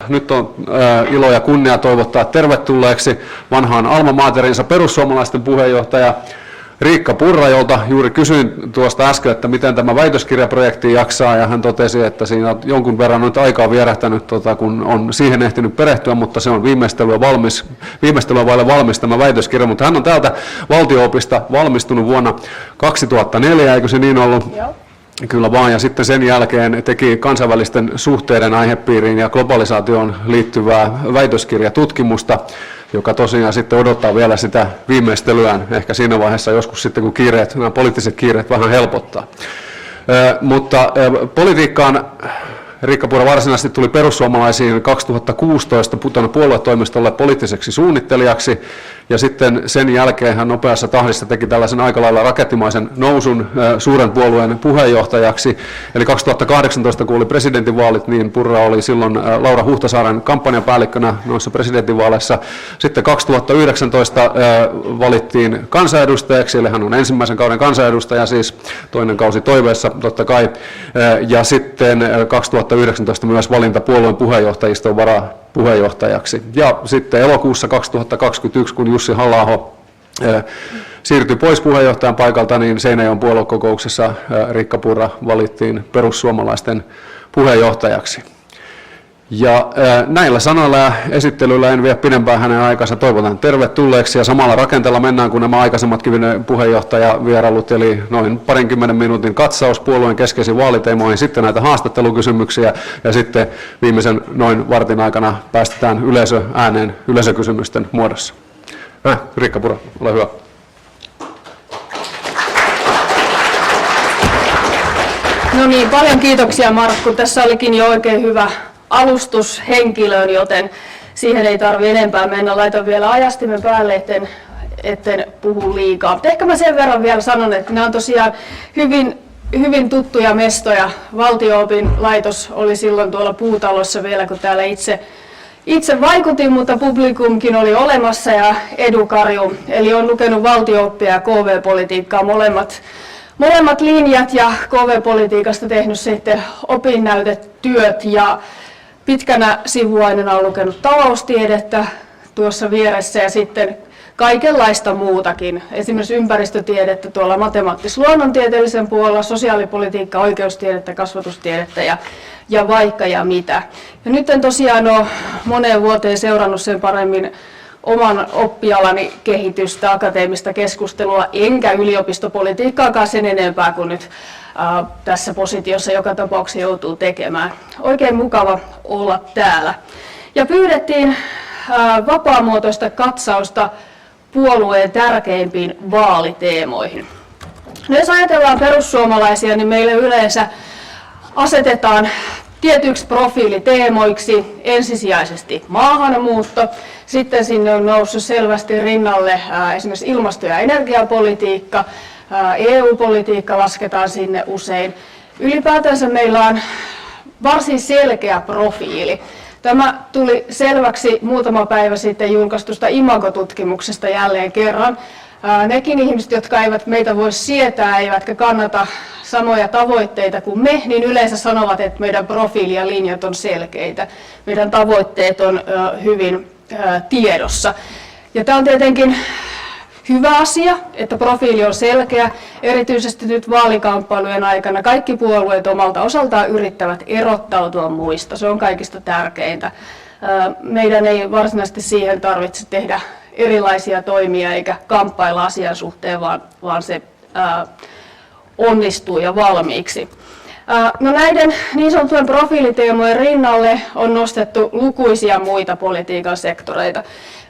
nyt on ilo ja kunnia toivottaa tervetulleeksi vanhaan alma materinsa perussuomalaisten puheenjohtaja Riikka Purra, jolta juuri kysyin tuosta äsken, että miten tämä väitöskirjaprojekti jaksaa, ja hän totesi, että siinä on jonkun verran nyt aikaa vierähtänyt, kun on siihen ehtinyt perehtyä, mutta se on viimeistelyä vaille valmis tämä väitöskirja, mutta hän on täältä Valtio-opista valmistunut vuonna 2004, eikö se niin ollut? Joo. Kyllä vaan, ja sitten sen jälkeen teki kansainvälisten suhteiden aihepiiriin ja globalisaatioon liittyvää väitöskirjatutkimusta, joka tosiaan sitten odottaa vielä sitä viimeistelyään, ehkä siinä vaiheessa joskus sitten, kun nämä poliittiset kiireet vähän helpottaa. Mutta politiikkaan Riikka Purra varsinaisesti tuli perussuomalaisiin 2016 puoluetoimistolle poliittiseksi suunnittelijaksi, ja sitten sen jälkeen hän nopeassa tahdissa teki tällaisen aika lailla rakettimaisen nousun suuren puolueen puheenjohtajaksi. Eli 2018, kun oli presidentinvaalit, niin Purra oli silloin Laura Huhtasaaren kampanjapäällikkönä noissa presidentinvaaleissa. Sitten 2019 valittiin kansanedustajaksi, eli hän on ensimmäisen kauden kansanedustaja, siis toinen kausi toiveessa totta kai, ja sitten 2019 myös valinta puolueen puheenjohtajiston varapuheenjohtajaksi. Ja sitten elokuussa 2021, kun Jussi Halla-aho siirtyi pois puheenjohtajan paikalta, niin Seinäjoen puoluekokouksessa Riikka Purra valittiin perussuomalaisten puheenjohtajaksi. Ja näillä sanoilla ja esittelyillä en vie pidempään hänen aikansa. Toivotan tervetulleeksi, ja samalla rakenteella mennään kuin nämä aikaisemmatkin puheenjohtajavierailut, eli noin 20 minuutin katsaus puolueen keskeisiin vaaliteemoihin, sitten näitä haastattelukysymyksiä, ja sitten viimeisen noin vartin aikana päästetään yleisö ääneen yleisökysymysten muodossa. Riikka Purra, ole hyvä. No niin, paljon kiitoksia Markku. Tässä olikin jo oikein hyvä alustus henkilöön, joten siihen ei tarvitse enempää mennä. Laitan vielä ajastimen päälle, etten puhu liikaa. Mutta ehkä mä sen verran vielä sanon, että nämä on tosiaan hyvin tuttuja mestoja. Valtio-opin laitos oli silloin tuolla Puutalossa vielä, kun täällä itse vaikutin, mutta publikumkin oli olemassa, ja Edukarju. Eli olen lukenut valtio-oppia ja KV-politiikkaa molemmat linjat, ja KV-politiikasta tehnyt sitten opinnäytetyöt, ja pitkänä sivuaineena olen lukenut taloustiedettä tuossa vieressä ja sitten kaikenlaista muutakin. Esimerkiksi ympäristötiedettä tuolla matemaattis-luonnontieteellisen puolella, sosiaalipolitiikkaa, oikeustiedettä, kasvatustiedettä ja vaikka ja mitä. Ja nyt en tosiaan ole moneen vuoteen seurannut sen paremmin oman oppialani kehitystä, akateemista keskustelua, enkä yliopistopolitiikkaakaan sen enempää kuin nyt tässä positiossa joka tapauksessa joutuu tekemään. Oikein mukava olla täällä. Ja pyydettiin vapaamuotoista katsausta puolueen tärkeimpiin vaaliteemoihin. No, jos ajatellaan perussuomalaisia, niin meille yleensä asetetaan tietyiksi profiiliteemoiksi ensisijaisesti maahanmuutto, sitten sinne on noussut selvästi rinnalle esimerkiksi ilmasto- ja energiapolitiikka, EU-politiikka lasketaan sinne usein. Ylipäätänsä meillä on varsin selkeä profiili. Tämä tuli selväksi muutama päivä sitten julkaistusta Imago-tutkimuksesta jälleen kerran. Nekin ihmiset, jotka eivät meitä voi sietää, eivätkä kannata samoja tavoitteita kuin me, niin yleensä sanovat, että meidän profiili ja linjat on selkeitä. Meidän tavoitteet on hyvin tiedossa. Ja tämä on tietenkin hyvä asia, että profiili on selkeä. Erityisesti nyt vaalikamppailujen aikana kaikki puolueet omalta osaltaan yrittävät erottautua muista. Se on kaikista tärkeintä. Meidän ei varsinaisesti siihen tarvitse tehdä erilaisia toimia eikä kamppailla asian suhteen, vaan se onnistuu ja valmiiksi. No, näiden niin sanottujen profiiliteemojen rinnalle on nostettu lukuisia muita politiikan sektoreita.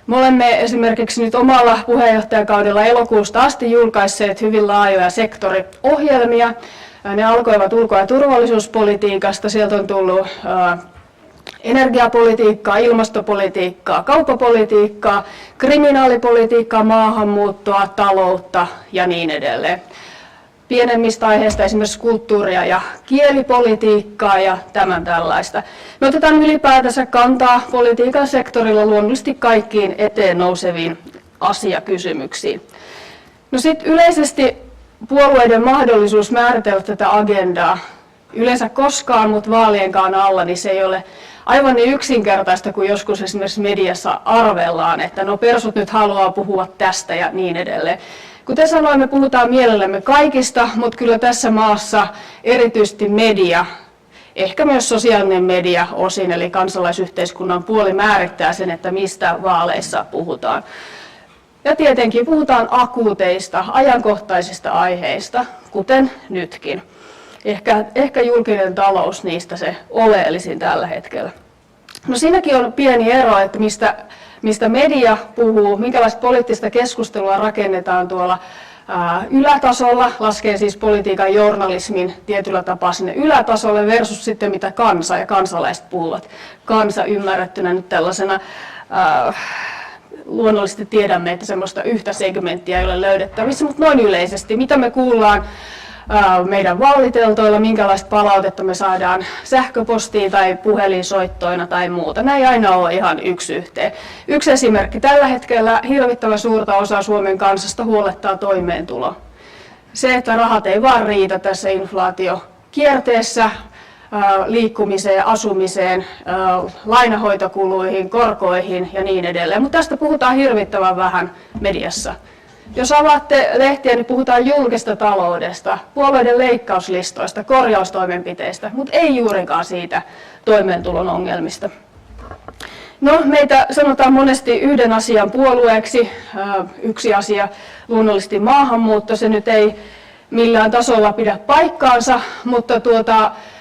Me olemme esimerkiksi nyt omalla puheenjohtajakaudella elokuusta asti julkaisseet hyvin laajoja sektoriohjelmia. Ne alkoivat ulko- ja turvallisuuspolitiikasta, sieltä on tullut energiapolitiikkaa, ilmastopolitiikkaa, kauppapolitiikkaa, kriminaalipolitiikkaa, maahanmuuttoa, taloutta ja niin edelleen. Pienemmistä aiheista esimerkiksi kulttuuria ja kielipolitiikkaa ja tämän tällaista. Me otetaan ylipäätänsä kantaa politiikan sektorilla luonnollisesti kaikkiin eteen nouseviin asiakysymyksiin. No, sitten yleisesti puolueiden mahdollisuus määritellä tätä agendaa yleensä koskaan, mutta vaalienkaan alla, niin se ei ole aivan niin yksinkertaista kuin joskus esimerkiksi mediassa arvellaan, että no persut nyt haluaa puhua tästä ja niin edelleen. Kuten sanoin, me puhutaan mielellämme kaikista, mutta kyllä tässä maassa erityisesti media, ehkä myös sosiaalinen media osin, eli kansalaisyhteiskunnan puoli määrittää sen, että mistä vaaleissa puhutaan. Ja tietenkin puhutaan akuuteista, ajankohtaisista aiheista, kuten nytkin. Ehkä julkinen talous niistä se oleellisin tällä hetkellä. No siinäkin on pieni ero, että mistä media puhuu, minkälaista poliittista keskustelua rakennetaan tuolla ylätasolla, laskee siis politiikan journalismin tietyllä tapaa sinne ylätasolle versus sitten mitä kansa ja kansalaiset puhuvat. Kansa ymmärrettynä nyt tällaisena, luonnollisesti tiedämme, että semmoista yhtä segmenttiä ei ole löydettävissä, mutta noin yleisesti, mitä me kuullaan meidän vaaliteltoilla, minkälaista palautetta me saadaan sähköpostiin tai puhelinsoittoina tai muuta. Nämä ei aina ole ihan yksi yhteen. Yksi esimerkki. Tällä hetkellä hirvittävän suurta osaa Suomen kansasta huolettaa toimeentulo. Se, että rahat ei vaan riitä tässä inflaatiokierteessä liikkumiseen, asumiseen, lainahoitokuluihin, korkoihin ja niin edelleen. Mutta tästä puhutaan hirvittävän vähän mediassa. Jos avaatte lehtiä, niin puhutaan julkista taloudesta, puolueiden leikkauslistoista, korjaustoimenpiteistä, mutta ei juurikaan siitä toimeentulon ongelmista. No, meitä sanotaan monesti yhden asian puolueeksi. Yksi asia luonnollisesti maahanmuutto, se nyt ei millään tasolla pidä paikkaansa, mutta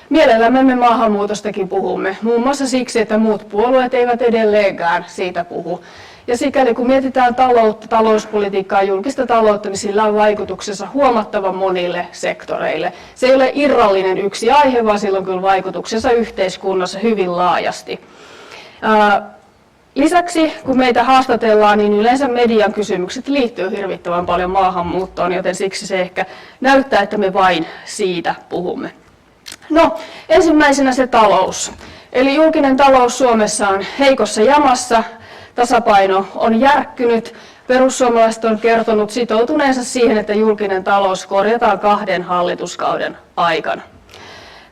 mielellämme me maahanmuutostakin puhumme. Muun muassa siksi, että muut puolueet eivät edelleenkään siitä puhu. Ja sikäli kun mietitään taloutta, talouspolitiikkaa, julkista taloutta, niin sillä on vaikutuksensa huomattavan monille sektoreille. Se ei ole irrallinen yksi aihe, vaan sillä on kyllä vaikutuksensa yhteiskunnassa hyvin laajasti. Lisäksi kun meitä haastatellaan, niin yleensä median kysymykset liittyy hirvittävän paljon maahanmuuttoon, joten siksi se ehkä näyttää, että me vain siitä puhumme. No, ensimmäisenä se talous. Eli julkinen talous Suomessa on heikossa jamassa. Tasapaino on järkkynyt. Perussuomalaiset on kertonut sitoutuneensa siihen, että julkinen talous korjataan 2 hallituskauden aikana.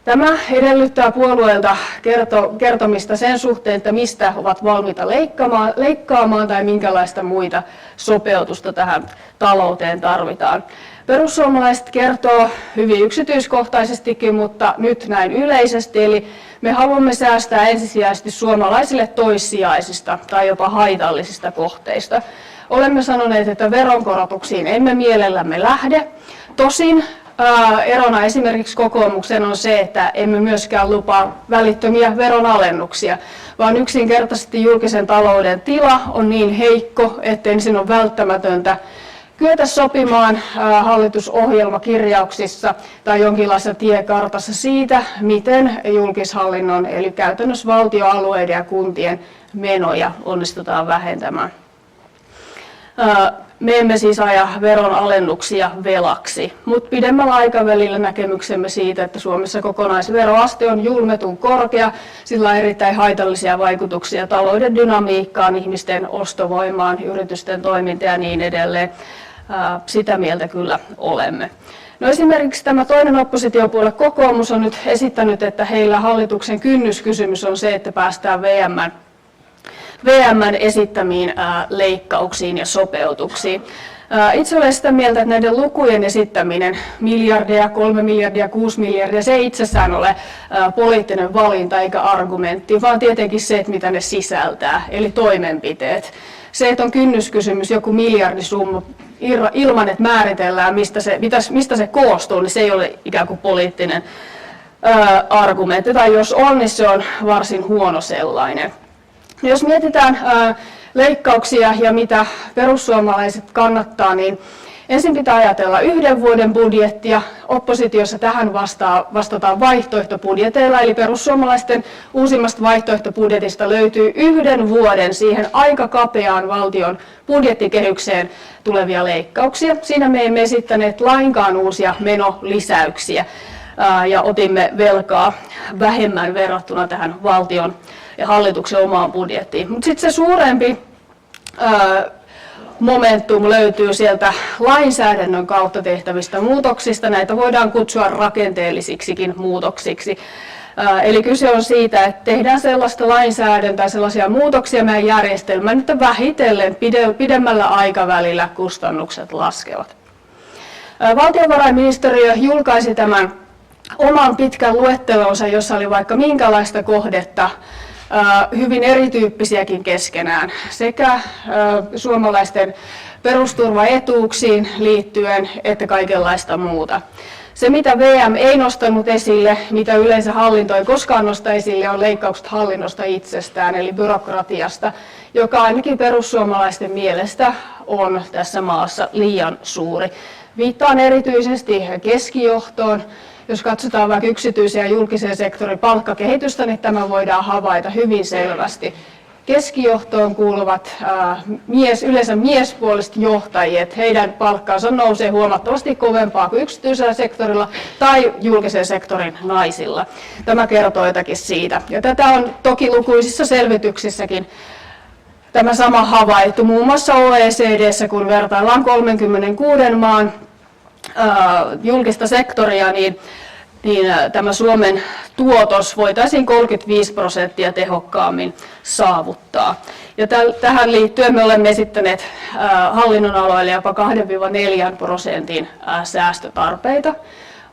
Tämä edellyttää puolueilta kertomista sen suhteen, että mistä ovat valmiita leikkaamaan tai minkälaista muita sopeutusta tähän talouteen tarvitaan. Perussuomalaiset kertoo hyvin yksityiskohtaisestikin, mutta nyt näin yleisesti, eli me haluamme säästää ensisijaisesti suomalaisille toissijaisista tai jopa haitallisista kohteista. Olemme sanoneet, että veronkorotuksiin emme mielellämme lähde. Tosin erona esimerkiksi kokoomukseen on se, että emme myöskään lupaa välittömiä veronalennuksia, vaan yksinkertaisesti julkisen talouden tila on niin heikko, että ensin on välttämätöntä kyetä sopimaan hallitusohjelmakirjauksissa tai jonkinlaisessa tiekartassa siitä, miten julkishallinnon eli käytännössä valtioalueiden ja kuntien menoja onnistutaan vähentämään. Me emme siis aja veronalennuksia velaksi, mutta pidemmällä aikavälillä näkemyksemme siitä, että Suomessa kokonaisveroaste on julmetun korkea, sillä on erittäin haitallisia vaikutuksia talouden dynamiikkaan, ihmisten ostovoimaan, yritysten toimintaan ja niin edelleen. Sitä mieltä kyllä olemme. No esimerkiksi tämä toinen oppositiopuolue kokoomus on nyt esittänyt, että heillä hallituksen kynnyskysymys on se, että päästään VM:n esittämiin leikkauksiin ja sopeutuksiin. Itse olen sitä mieltä, että näiden lukujen esittäminen, miljardeja, 3 miljardia, 6 miljardia, se ei itsessään ole poliittinen valinta eikä argumentti, vaan tietenkin se, että mitä ne sisältää, eli toimenpiteet. Se, että on kynnyskysymys, joku miljardisumma, ilman että määritellään, mistä se koostuu, niin se ei ole ikään kuin poliittinen argumentti. Tai jos on, niin se on varsin huono sellainen. Jos mietitään leikkauksia ja mitä perussuomalaiset kannattaa, niin ensin pitää ajatella 1 vuoden budjettia. Oppositiossa tähän vastataan vaihtoehtobudjeteilla, eli perussuomalaisten uusimmasta vaihtoehtobudjetista löytyy 1 vuoden siihen aika kapeaan valtion budjettikehykseen tulevia leikkauksia. Siinä me emme esittäneet lainkaan uusia menolisäyksiä ja otimme velkaa vähemmän verrattuna tähän valtion ja hallituksen omaan budjettiin. Mutta sitten se suurempi momentum löytyy sieltä lainsäädännön kautta tehtävistä muutoksista. Näitä voidaan kutsua rakenteellisiksikin muutoksiksi. Eli kyse on siitä, että tehdään sellaista lainsäädäntöä, sellaisia muutoksia meidän järjestelmään, että vähitellen pidemmällä aikavälillä kustannukset laskevat. Valtiovarainministeriö julkaisi tämän oman pitkän luettelonsa, jossa oli vaikka minkälaista kohdetta, hyvin erityyppisiäkin keskenään, sekä suomalaisten perusturvaetuuksiin liittyen että kaikenlaista muuta. Se, mitä VM ei nostanut esille, mitä yleensä hallinto ei koskaan nosta esille, on leikkaukset hallinnosta itsestään, eli byrokratiasta, joka ainakin perussuomalaisten mielestä on tässä maassa liian suuri. Viittaan erityisesti keskijohtoon. Jos katsotaan vaikka yksityisen ja julkisen sektorin palkkakehitystä, niin tämä voidaan havaita hyvin selvästi. Keskijohtoon kuuluvat yleensä miespuoliset johtajat, heidän palkkaansa nousee huomattavasti kovempaa kuin yksityisellä sektorilla tai julkisen sektorin naisilla. Tämä kertoo jotakin siitä. Ja tätä on toki lukuisissa selvityksissäkin tämä sama havaittu, muun muassa OECD:ssä, kun vertaillaan 36 maan julkista sektoria, niin tämä Suomen tuotos voitaisiin 35% tehokkaammin saavuttaa. Ja tähän liittyen me olemme esittäneet hallinnonaloille jopa 2-4% säästötarpeita,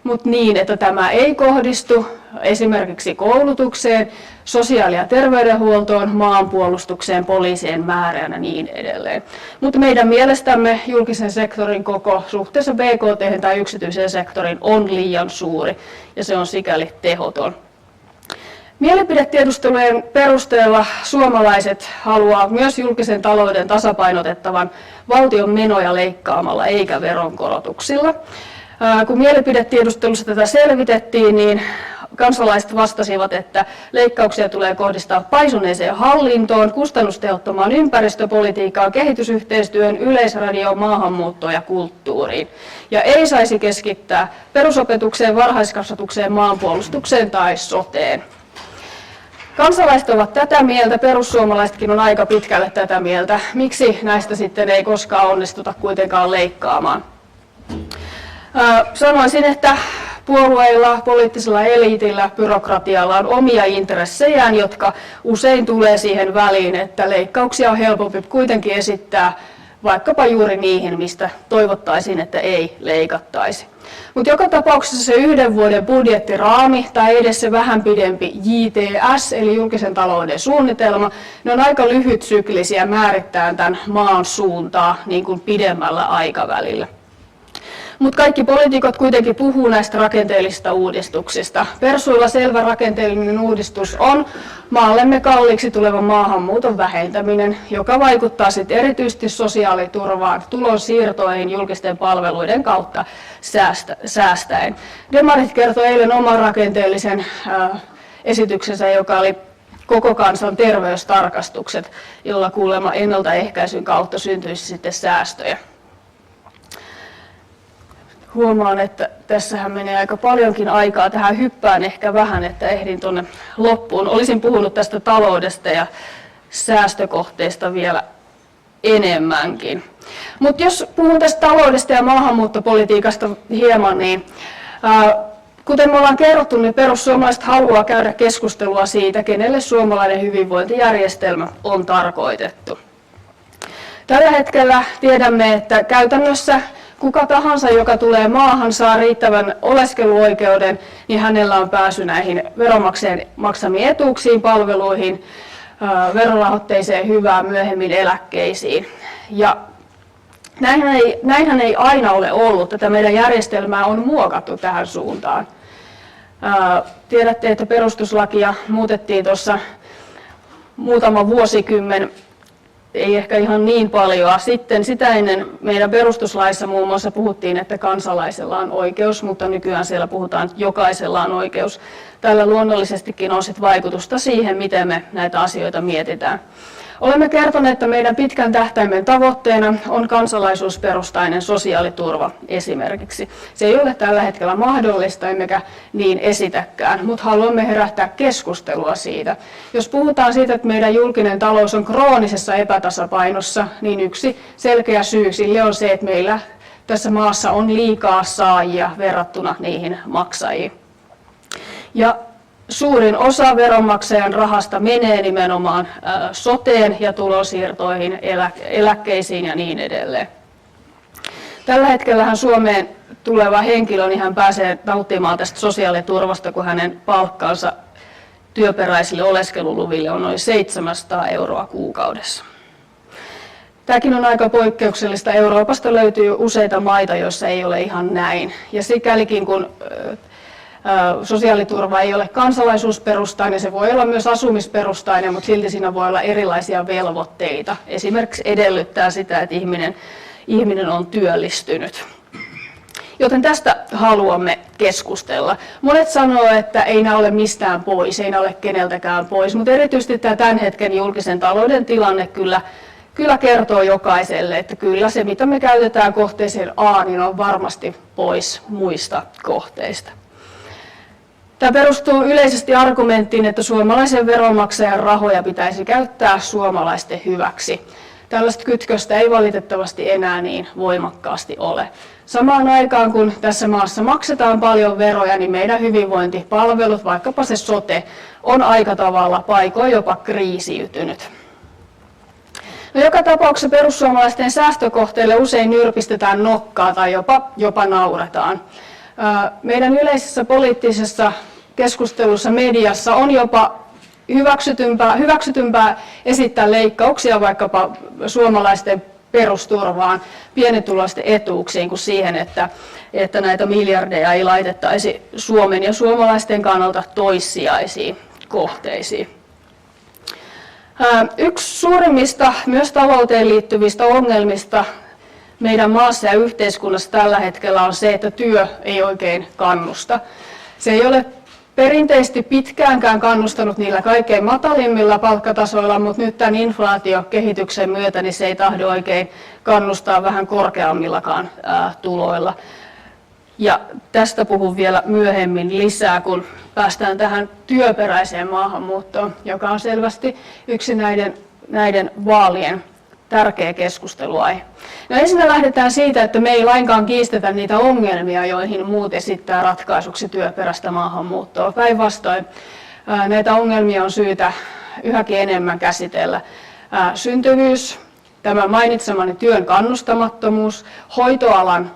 mutta niin, että tämä ei kohdistu esimerkiksi koulutukseen, sosiaali- ja terveydenhuoltoon, maanpuolustukseen, poliisien määrään ja niin edelleen. Mutta meidän mielestämme julkisen sektorin koko suhteessa BKT tai yksityisen sektorin on liian suuri ja se on sikäli tehoton. Mielipidetiedustelujen perusteella suomalaiset haluaa myös julkisen talouden tasapainotettavan valtion menoja leikkaamalla eikä veronkorotuksilla. Kun mielipidetiedustelussa tätä selvitettiin, niin kansalaiset vastasivat, että leikkauksia tulee kohdistaa paisuneeseen hallintoon, kustannustehottomaan ympäristöpolitiikkaan, kehitysyhteistyön, yleisradioon, maahanmuuttoon ja kulttuuriin. Ja ei saisi keskittää perusopetukseen, varhaiskasvatukseen, maanpuolustukseen tai soteen. Kansalaiset ovat tätä mieltä, perussuomalaisetkin on aika pitkälle tätä mieltä. Miksi näistä sitten ei koskaan onnistuta kuitenkaan leikkaamaan? Sanoisin, että puolueilla, poliittisella eliitillä, byrokratialla on omia intressejään, jotka usein tulee siihen väliin, että leikkauksia on helpompi kuitenkin esittää vaikkapa juuri niihin, mistä toivottaisiin, että ei leikattaisi. Mutta joka tapauksessa se 1 vuoden budjettiraami tai edes se vähän pidempi JTS, eli julkisen talouden suunnitelma, ne on aika lyhytsyklisiä määrittäen tämän maan suuntaa niin kuin pidemmällä aikavälillä. Mutta kaikki poliitikot kuitenkin puhuu näistä rakenteellisista uudistuksista. Persuilla selvä rakenteellinen uudistus on maallemme kalliiksi tulevan maahanmuuton vähentäminen, joka vaikuttaa sitten erityisesti sosiaaliturvaan, tulonsiirtoihin julkisten palveluiden kautta säästäen. Demarit kertoi eilen oman rakenteellisen esityksensä, joka oli koko kansan terveystarkastukset, jolla kuulemma ennaltaehkäisyn kautta syntyisi sitten säästöjä. Huomaan, että tässähän menee aika paljonkin aikaa. Tähän hyppään ehkä vähän, että ehdin tuonne loppuun. Olisin puhunut tästä taloudesta ja säästökohteista vielä enemmänkin. Mutta jos puhun tästä taloudesta ja maahanmuuttopolitiikasta hieman, niin kuten me ollaan kerrottu, niin perussuomalaiset haluaa käydä keskustelua siitä, kenelle suomalainen hyvinvointijärjestelmä on tarkoitettu. Tällä hetkellä tiedämme, että käytännössä kuka tahansa, joka tulee maahan, saa riittävän oleskeluoikeuden, niin hänellä on pääsy näihin veronmaksajien maksamiin etuuksiin, palveluihin, verorahoitteiseen hyvään, myöhemmin eläkkeisiin. Ja näinhän ei aina ole ollut. Tätä meidän järjestelmää on muokattu tähän suuntaan. Tiedätte, että perustuslakia muutettiin tuossa muutama vuosikymmen, ei ehkä ihan niin paljon. Sitten sitä ennen meidän perustuslaissa muun muassa puhuttiin, että kansalaisella on oikeus, mutta nykyään siellä puhutaan, että jokaisella on oikeus. Tällä luonnollisestikin on sit vaikutusta siihen, miten me näitä asioita mietitään. Olemme kertoneet, että meidän pitkän tähtäimen tavoitteena on kansalaisuusperustainen sosiaaliturva esimerkiksi. Se ei ole tällä hetkellä mahdollista, emmekä niin esitäkään, mutta haluamme herättää keskustelua siitä. Jos puhutaan siitä, että meidän julkinen talous on kroonisessa epätasapainossa, niin yksi selkeä syy sille on se, että meillä tässä maassa on liikaa saajia verrattuna niihin maksajiin. Ja suurin osa veronmaksajan rahasta menee nimenomaan soteen ja tulonsiirtoihin, eläkkeisiin ja niin edelleen. Tällä hetkellähän Suomeen tuleva henkilö niin hän pääsee nauttimaan tästä sosiaaliturvasta, kun hänen palkkansa työperäisille oleskeluluville on noin 700 € kuukaudessa. Tämäkin on aika poikkeuksellista. Euroopasta löytyy useita maita, joissa ei ole ihan näin. Ja sikälikin kun sosiaaliturva ei ole kansalaisuusperustainen, se voi olla myös asumisperustainen, mutta silti siinä voi olla erilaisia velvoitteita. Esimerkiksi edellyttää sitä, että ihminen on työllistynyt. Joten tästä haluamme keskustella. Monet sanoo, että ei nämä ole mistään pois, ei nämä ole keneltäkään pois, mutta erityisesti tämä tämän hetken julkisen talouden tilanne kyllä kertoo jokaiselle, että kyllä se mitä me käytetään kohteeseen A, niin on varmasti pois muista kohteista. Tämä perustuu yleisesti argumenttiin, että suomalaisen veronmaksajan rahoja pitäisi käyttää suomalaisten hyväksi. Tällaista kytköstä ei valitettavasti enää niin voimakkaasti ole. Samaan aikaan kun tässä maassa maksetaan paljon veroja, niin meidän hyvinvointipalvelut, vaikkapa se sote, on aika tavalla paikoin jopa kriisiytynyt. No, joka tapauksessa perussuomalaisten säästökohteille usein nyrpistetään nokkaa tai jopa nauretaan. Meidän yleisessä poliittisessa keskustelussa mediassa on jopa hyväksytympää esittää leikkauksia vaikkapa suomalaisten perusturvaan, pienituloisten etuuksiin kuin siihen, että näitä miljardeja ei laitettaisi Suomen ja suomalaisten kannalta toissijaisiin kohteisiin. Yksi suurimmista myös talouteen liittyvistä ongelmista meidän maassa ja yhteiskunnassa tällä hetkellä on se, että työ ei oikein kannusta. Se ei ole perinteisesti pitkäänkään kannustanut niillä kaikkein matalimmilla palkkatasoilla, mutta nyt tämän inflaatiokehityksen myötä niin se ei tahdo oikein kannustaa vähän korkeammillakaan tuloilla. Ja tästä puhun vielä myöhemmin lisää, kun päästään tähän työperäiseen maahanmuuttoon, joka on selvästi yksi näiden vaalien tärkeä keskusteluaihe. No ensin lähdetään siitä, että me ei lainkaan kiistetä niitä ongelmia, joihin muut esittää ratkaisuksi työperäistä maahanmuuttoa. Päinvastoin näitä ongelmia on syytä yhäkin enemmän käsitellä. Syntyvyys, tämä mainitsemani työn kannustamattomuus, hoitoalan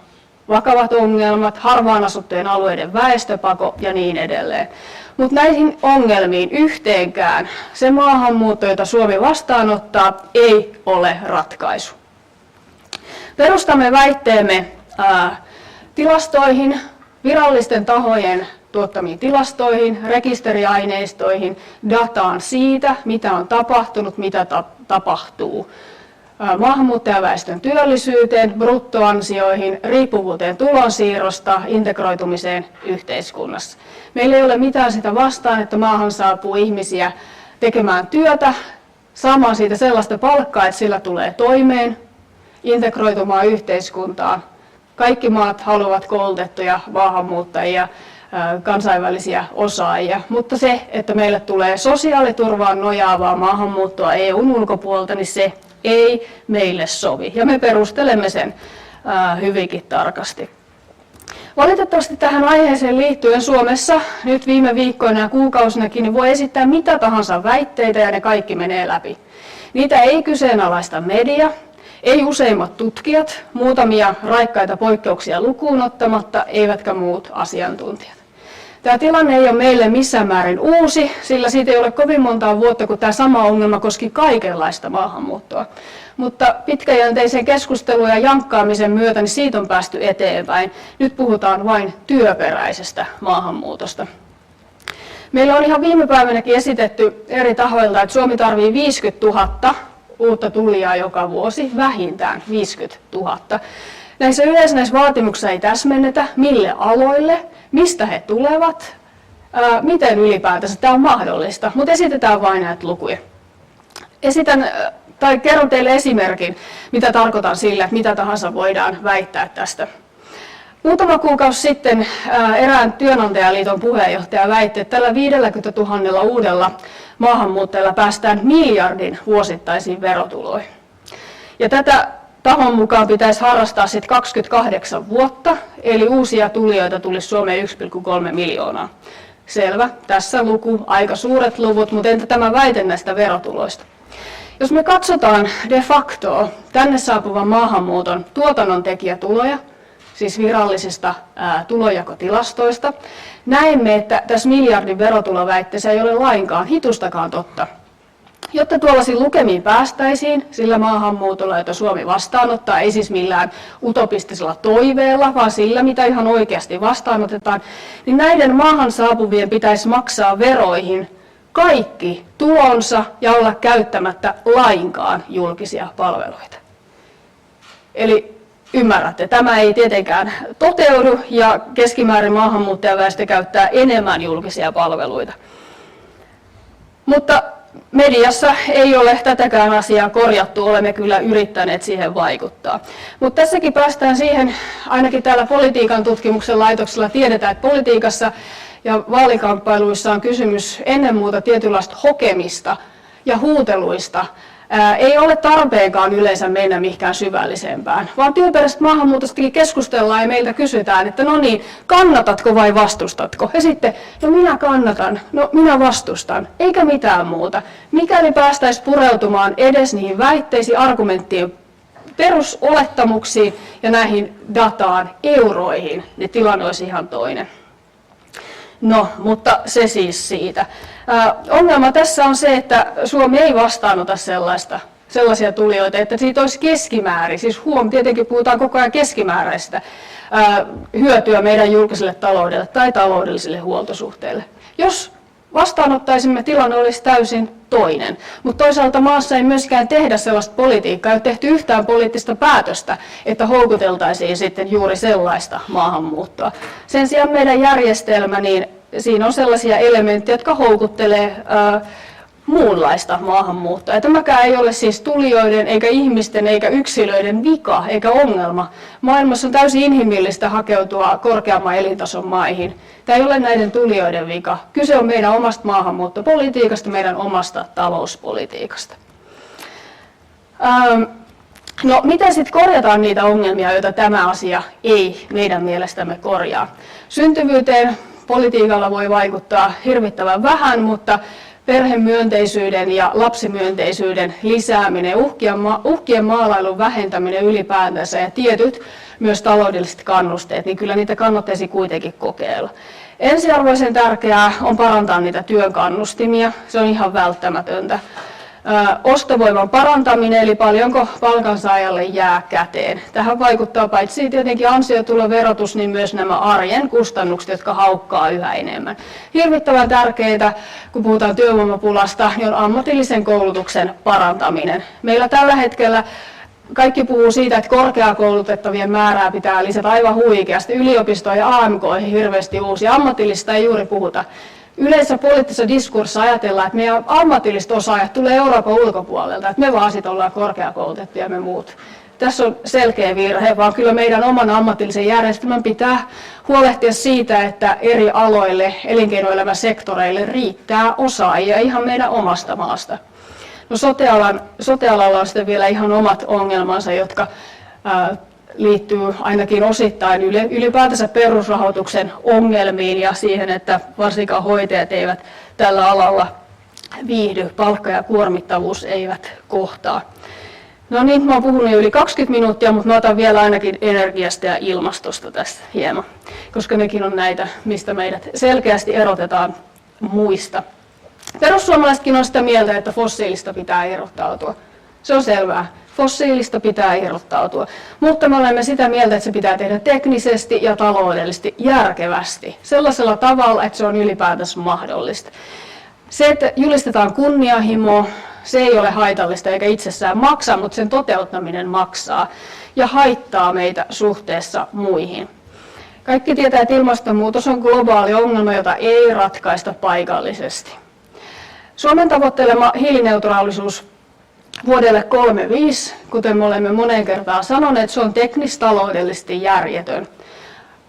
vakavat ongelmat, harvaan asuttujen alueiden väestöpako ja niin edelleen. Mutta näihin ongelmiin yhteenkään se maahanmuutto, jota Suomi vastaanottaa, ei ole ratkaisu. Perustamme väitteemme tilastoihin, virallisten tahojen tuottamiin tilastoihin, rekisteriaineistoihin, dataan siitä, mitä on tapahtunut, mitä tapahtuu. Maahanmuuttajaväestön työllisyyteen, bruttoansioihin, riippuvuuteen tulonsiirrosta, integroitumiseen yhteiskunnassa. Meillä ei ole mitään sitä vastaan, että maahan saapuu ihmisiä tekemään työtä, saamaan siitä sellaista palkkaa, että sillä tulee toimeen, integroitumaan yhteiskuntaan. Kaikki maat haluavat koulutettuja maahanmuuttajia, kansainvälisiä osaajia, mutta se, että meille tulee sosiaaliturvaan nojaavaa maahanmuuttoa EUn ulkopuolelta, niin se ei meille sovi, ja me perustelemme sen hyvinkin tarkasti. Valitettavasti tähän aiheeseen liittyen Suomessa nyt viime viikkoina ja kuukausinakin niin voi esittää mitä tahansa väitteitä ja ne kaikki menee läpi. Niitä ei kyseenalaista media, ei useimmat tutkijat, muutamia raikkaita poikkeuksia lukuun ottamatta, eivätkä muut asiantuntijat. Tämä tilanne ei ole meille missään määrin uusi, sillä siitä ei ole kovin montaa vuotta, kun tämä sama ongelma koski kaikenlaista maahanmuuttoa. Mutta pitkäjänteisen keskustelun ja jankkaamisen myötä niin siitä on päästy eteenpäin. Nyt puhutaan vain työperäisestä maahanmuutosta. Meillä on ihan viime päivänäkin esitetty eri tahoilta, että Suomi tarvitsee 50 000 uutta tulijaa joka vuosi, vähintään 50 000. Näissä vaatimuksissa ei täsmennetä, mille aloille, mistä he tulevat, miten ylipäätänsä tämä on mahdollista, mutta esitetään vain näitä lukuja. Kerron teille esimerkin, mitä tarkoitan sillä, että mitä tahansa voidaan väittää tästä. Muutama kuukausi sitten erään työnantajaliiton puheenjohtaja väitti, että tällä 50 000 uudella maahanmuuttajalla päästään miljardin vuosittaisiin verotuloihin. Ja tätä tahon mukaan pitäisi harrastaa sitten 28 vuotta, eli uusia tulijoita tulisi Suomeen 1,3 miljoonaa. Selvä, tässä luku, aika suuret luvut, mutta entä tämä väite näistä verotuloista? Jos me katsotaan de facto tänne saapuvan maahanmuuton tuotannontekijätuloja, siis virallisista tulonjakotilastoista, näemme, että tässä miljardin verotuloväitteessä ei ole lainkaan hitustakaan totta. Jotta tuollaisiin lukemiin päästäisiin sillä maahanmuutolla, jota Suomi vastaanottaa, ei siis millään utopistisella toiveella, vaan sillä, mitä ihan oikeasti vastaanotetaan, niin näiden maahan saapuvien pitäisi maksaa veroihin kaikki tulonsa ja olla käyttämättä lainkaan julkisia palveluita. Eli ymmärrätte, tämä ei tietenkään toteudu ja keskimäärin maahanmuuttajaväestö käyttää enemmän julkisia palveluita. Mutta mediassa ei ole tätäkään asiaa korjattu, olemme kyllä yrittäneet siihen vaikuttaa. Mutta tässäkin päästään siihen, ainakin täällä politiikan tutkimuksen laitoksella tiedetään, että politiikassa ja vaalikamppailuissa on kysymys ennen muuta tietynlaista hokemista ja huuteluista. Ei ole tarpeenkaan yleensä mennä mihinkään syvällisempään, vaan työperäisestä maahanmuutostakin keskustellaan ja meiltä kysytään, että no niin, kannatatko vai vastustatko? Ja sitten, no minä kannatan, no minä vastustan, eikä mitään muuta. Mikäli päästäisiin pureutumaan edes niihin väitteisiin, argumenttien perusolettamuksiin ja näihin dataan, euroihin, niin tilanne olisi ihan toinen. No, mutta se siis siitä. Ongelma tässä on se, että Suomi ei vastaanota sellaisia tulijoita, että siitä olisi keskimäärin, siis tietenkin puhutaan koko ajan keskimääräistä hyötyä meidän julkiselle taloudelle tai taloudellisille huoltosuhteille. Jos vastaanottaisimme, tilanne olisi täysin toinen, mutta toisaalta maassa ei myöskään tehdä sellaista politiikkaa, ei ole tehty yhtään poliittista päätöstä, että houkuteltaisiin sitten juuri sellaista maahanmuuttoa. Sen sijaan meidän järjestelmä, niin siinä on sellaisia elementtejä, jotka houkuttelee muunlaista maahanmuuttoa. Ja tämäkään ei ole siis tulijoiden, eikä ihmisten, eikä yksilöiden vika, eikä ongelma. Maailmassa on täysin inhimillistä hakeutua korkeamman elintason maihin. Tämä ei ole näiden tulijoiden vika. Kyse on meidän omasta maahanmuuttopolitiikasta, meidän omasta talouspolitiikasta. No, miten sitten korjataan niitä ongelmia, joita tämä asia ei meidän mielestämme korjaa? Syntyvyyteen politiikalla voi vaikuttaa hirvittävän vähän, mutta perhemyönteisyyden ja lapsimyönteisyyden lisääminen, uhkien maalailun vähentäminen ylipäätänsä ja tietyt myös taloudelliset kannusteet, niin kyllä niitä kannattaisi kuitenkin kokeilla. Ensiarvoisen tärkeää on parantaa niitä työn kannustimia, se on ihan välttämätöntä. Ostovoiman parantaminen, eli paljonko palkansaajalle jää käteen. Tähän vaikuttaa paitsi tietenkin ansiotuloverotus, niin myös nämä arjen kustannukset, jotka haukkaa yhä enemmän. Hirvittävän tärkeää, kun puhutaan työvoimapulasta, niin on ammatillisen koulutuksen parantaminen. Meillä tällä hetkellä kaikki puhuu siitä, että korkeakoulutettavien määrää pitää lisätä aivan huikeasti. Yliopistoihin ja AMK:ihin hirveästi uusia, ammatillista ei juuri puhuta. Yleensä poliittisessa diskurssissa ajatellaan, että meidän ammatilliset osaajat tulee Euroopan ulkopuolelta, että me vaan sit ollaan korkeakoulutettuja ja me muut. Tässä on selkeä virhe, vaan kyllä meidän oman ammatillisen järjestelmän pitää huolehtia siitä, että eri aloille, elinkeinoelämän sektoreille riittää osaajia ihan meidän omasta maasta. No sote-alalla on sitten vielä ihan omat ongelmansa, jotka liittyy ainakin osittain ylipäätänsä perusrahoituksen ongelmiin ja siihen, että varsinkaan hoitajat eivät tällä alalla viihdy, palkka ja kuormittavuus eivät kohtaa. No niin, mä oon puhunut yli 20 minuuttia, mutta mä otan vielä ainakin energiasta ja ilmastosta tässä hieman, koska nekin on näitä, mistä meidät selkeästi erotetaan muista. Perussuomalaisetkin on sitä mieltä, että fossiilista pitää irrottautua. Se on selvää. Fossiilista pitää irrottautua, mutta me olemme sitä mieltä, että se pitää tehdä teknisesti ja taloudellisesti järkevästi, sellaisella tavalla, että se on ylipäätänsä mahdollista. Se, että julistetaan kunnianhimoa, se ei ole haitallista eikä itsessään maksa, mutta sen toteuttaminen maksaa ja haittaa meitä suhteessa muihin. Kaikki tietää, että ilmastonmuutos on globaali ongelma, jota ei ratkaista paikallisesti. Suomen tavoittelema hiilineutraalisuus vuodelle 35, kuten me olemme moneen kertaan sanoneet, se on teknistaloudellisesti järjetön.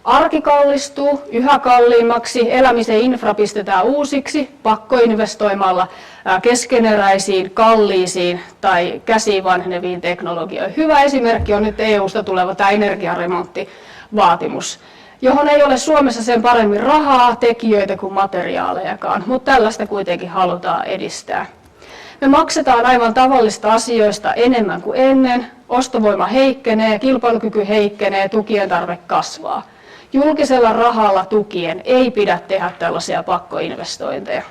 Arki kallistuu yhä kalliimmaksi, elämisen infra pistetään uusiksi, pakkoinvestoimalla keskeneräisiin, kalliisiin tai käsiin vanheneviin teknologioihin. Hyvä esimerkki on nyt EUsta tuleva tämä energiaremonttivaatimus, johon ei ole Suomessa sen paremmin rahaa, tekijöitä kuin materiaalejakaan, mutta tällaista kuitenkin halutaan edistää. Me maksetaan aivan tavallista asioista enemmän kuin ennen, ostovoima heikkenee, kilpailukyky heikkenee, tukien tarve kasvaa. Julkisella rahalla tukien ei pidä tehdä tällaisia pakkoinvestointeja.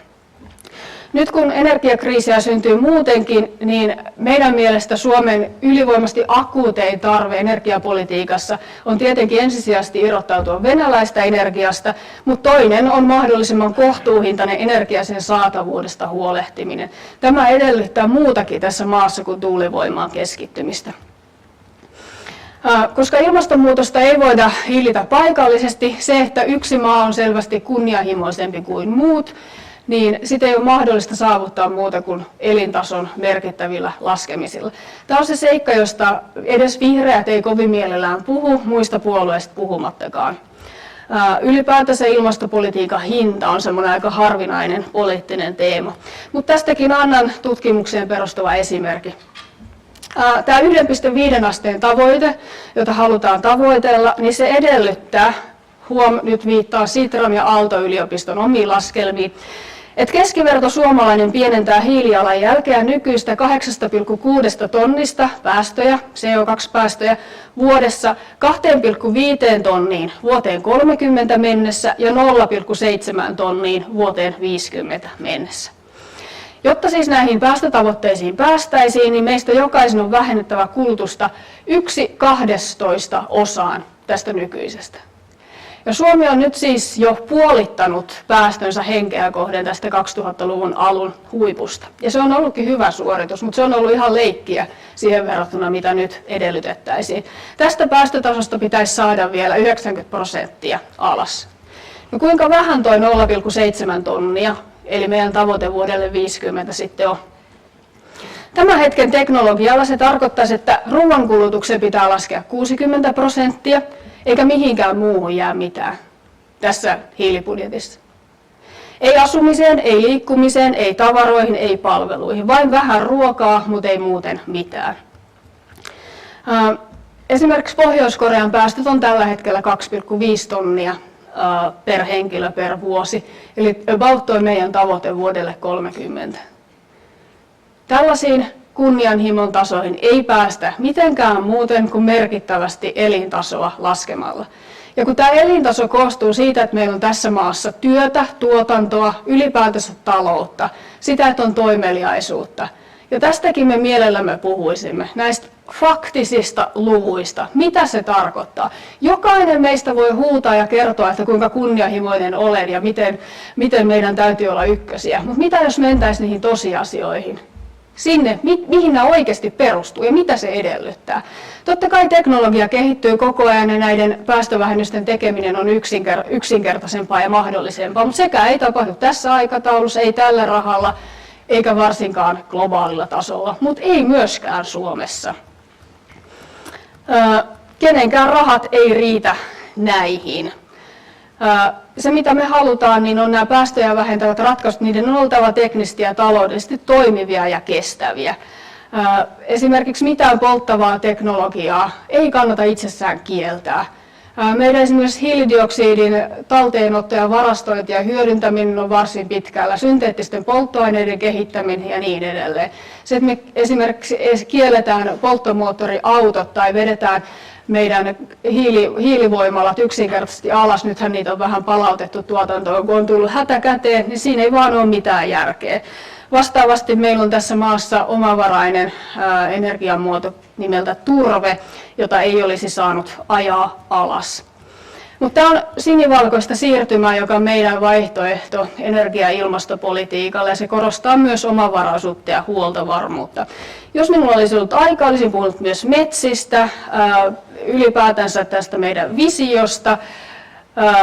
Nyt kun energiakriisiä syntyy muutenkin, niin meidän mielestä Suomen ylivoimasti akuutein tarve energiapolitiikassa on tietenkin ensisijaisesti irrottautua venäläistä energiasta, mutta toinen on mahdollisimman kohtuuhintainen energia sen saatavuudesta huolehtiminen. Tämä edellyttää muutakin tässä maassa kuin tuulivoimaan keskittymistä. Koska ilmastonmuutosta ei voida hillitä paikallisesti, se, että yksi maa on selvästi kunnianhimoisempi kuin muut, niin sitä ei ole mahdollista saavuttaa muuta kuin elintason merkittävillä laskemisilla. Tämä on se seikka, josta edes vihreät ei kovin mielellään puhu, muista puolueista puhumattakaan. Ylipäätänsä ilmastopolitiikan hinta on semmoinen aika harvinainen poliittinen teema. Mutta tästäkin annan tutkimukseen perustuva esimerkki. Tämä 1,5 asteen tavoite, jota halutaan tavoitella, niin se edellyttää, nyt viittaa Sitran ja Aalto-yliopiston omiin laskelmiin, että keskiverto suomalainen pienentää hiilijalanjälkeä nykyistä 8,6 tonnista päästöjä, CO2-päästöjä vuodessa 2,5 tonniin vuoteen 30 mennessä ja 0,7 tonniin vuoteen 50 mennessä. Jotta siis näihin päästötavoitteisiin päästäisiin, niin meistä jokaisen on vähennettävä kulutusta 1/12 tästä nykyisestä. Ja Suomi on nyt siis jo puolittanut päästönsä henkeä kohden tästä 2000-luvun alun huipusta. Ja se on ollutkin hyvä suoritus, mutta se on ollut ihan leikkiä siihen verrattuna, mitä nyt edellytettäisiin. Tästä päästötasosta pitäisi saada vielä 90% alas. No kuinka vähän toi 0,7 tonnia, eli meidän tavoite vuodelle 50 sitten on? Tämän hetken teknologialla se tarkoittaisi, että ruoankulutuksen pitää laskea 60%, eikä mihinkään muuhun jää mitään tässä hiilibudjetissa. Ei asumiseen, ei liikkumiseen, ei tavaroihin, ei palveluihin, vain vähän ruokaa, mutta ei muuten mitään. Esimerkiksi Pohjois-Korean päästöt on tällä hetkellä 2,5 tonnia per henkilö per vuosi, eli about toi meidän tavoite vuodelle 30. Tällaisiin kunnianhimon tasoihin ei päästä mitenkään muuten kuin merkittävästi elintasoa laskemalla. Ja kun tämä elintaso koostuu siitä, että meillä on tässä maassa työtä, tuotantoa, ylipäätänsä taloutta, sitä, että on toimeliaisuutta. Ja tästäkin me mielellämme puhuisimme, näistä faktisista luvuista, mitä se tarkoittaa. Jokainen meistä voi huutaa ja kertoa, että kuinka kunnianhimoinen olen ja miten meidän täytyy olla ykkösiä. Mutta mitä jos mentäisiin niihin tosiasioihin? Sinne, mihin nämä oikeasti perustuu ja mitä se edellyttää. Totta kai teknologia kehittyy koko ajan ja näiden päästövähennysten tekeminen on yksinkertaisempaa ja mahdollisempaa, mutta sekään ei tapahdu tässä aikataulussa, ei tällä rahalla, eikä varsinkaan globaalilla tasolla, mutta ei myöskään Suomessa. Kenenkään rahat ei riitä näihin. Se mitä me halutaan, niin on nämä päästöjä vähentävät ratkaisut, niiden on oltava teknisesti ja taloudellisesti toimivia ja kestäviä. Esimerkiksi mitään polttavaa teknologiaa ei kannata itsessään kieltää. Meidän esimerkiksi hiilidioksidin talteenotto ja varastointi ja hyödyntäminen on varsin pitkällä, synteettisten polttoaineiden kehittäminen ja niin edelleen. Se, että me esimerkiksi kielletään polttomoottoriautot tai vedetään meidän hiilivoimalat yksinkertaisesti alas, nythän niitä on vähän palautettu tuotantoon, kun on tullut hätä käteen, niin siinä ei vaan ole mitään järkeä. Vastaavasti meillä on tässä maassa omavarainen energiamuoto nimeltä turve, jota ei olisi saanut ajaa alas. Mutta tämä on sinivalkoista siirtymää, joka on meidän vaihtoehto energia- ja ilmastopolitiikalle, ja se korostaa myös omavaraisuutta ja huoltovarmuutta. Jos minulla olisi ollut aikaa, olisin puhunut myös metsistä, ylipäätänsä tästä meidän visiosta,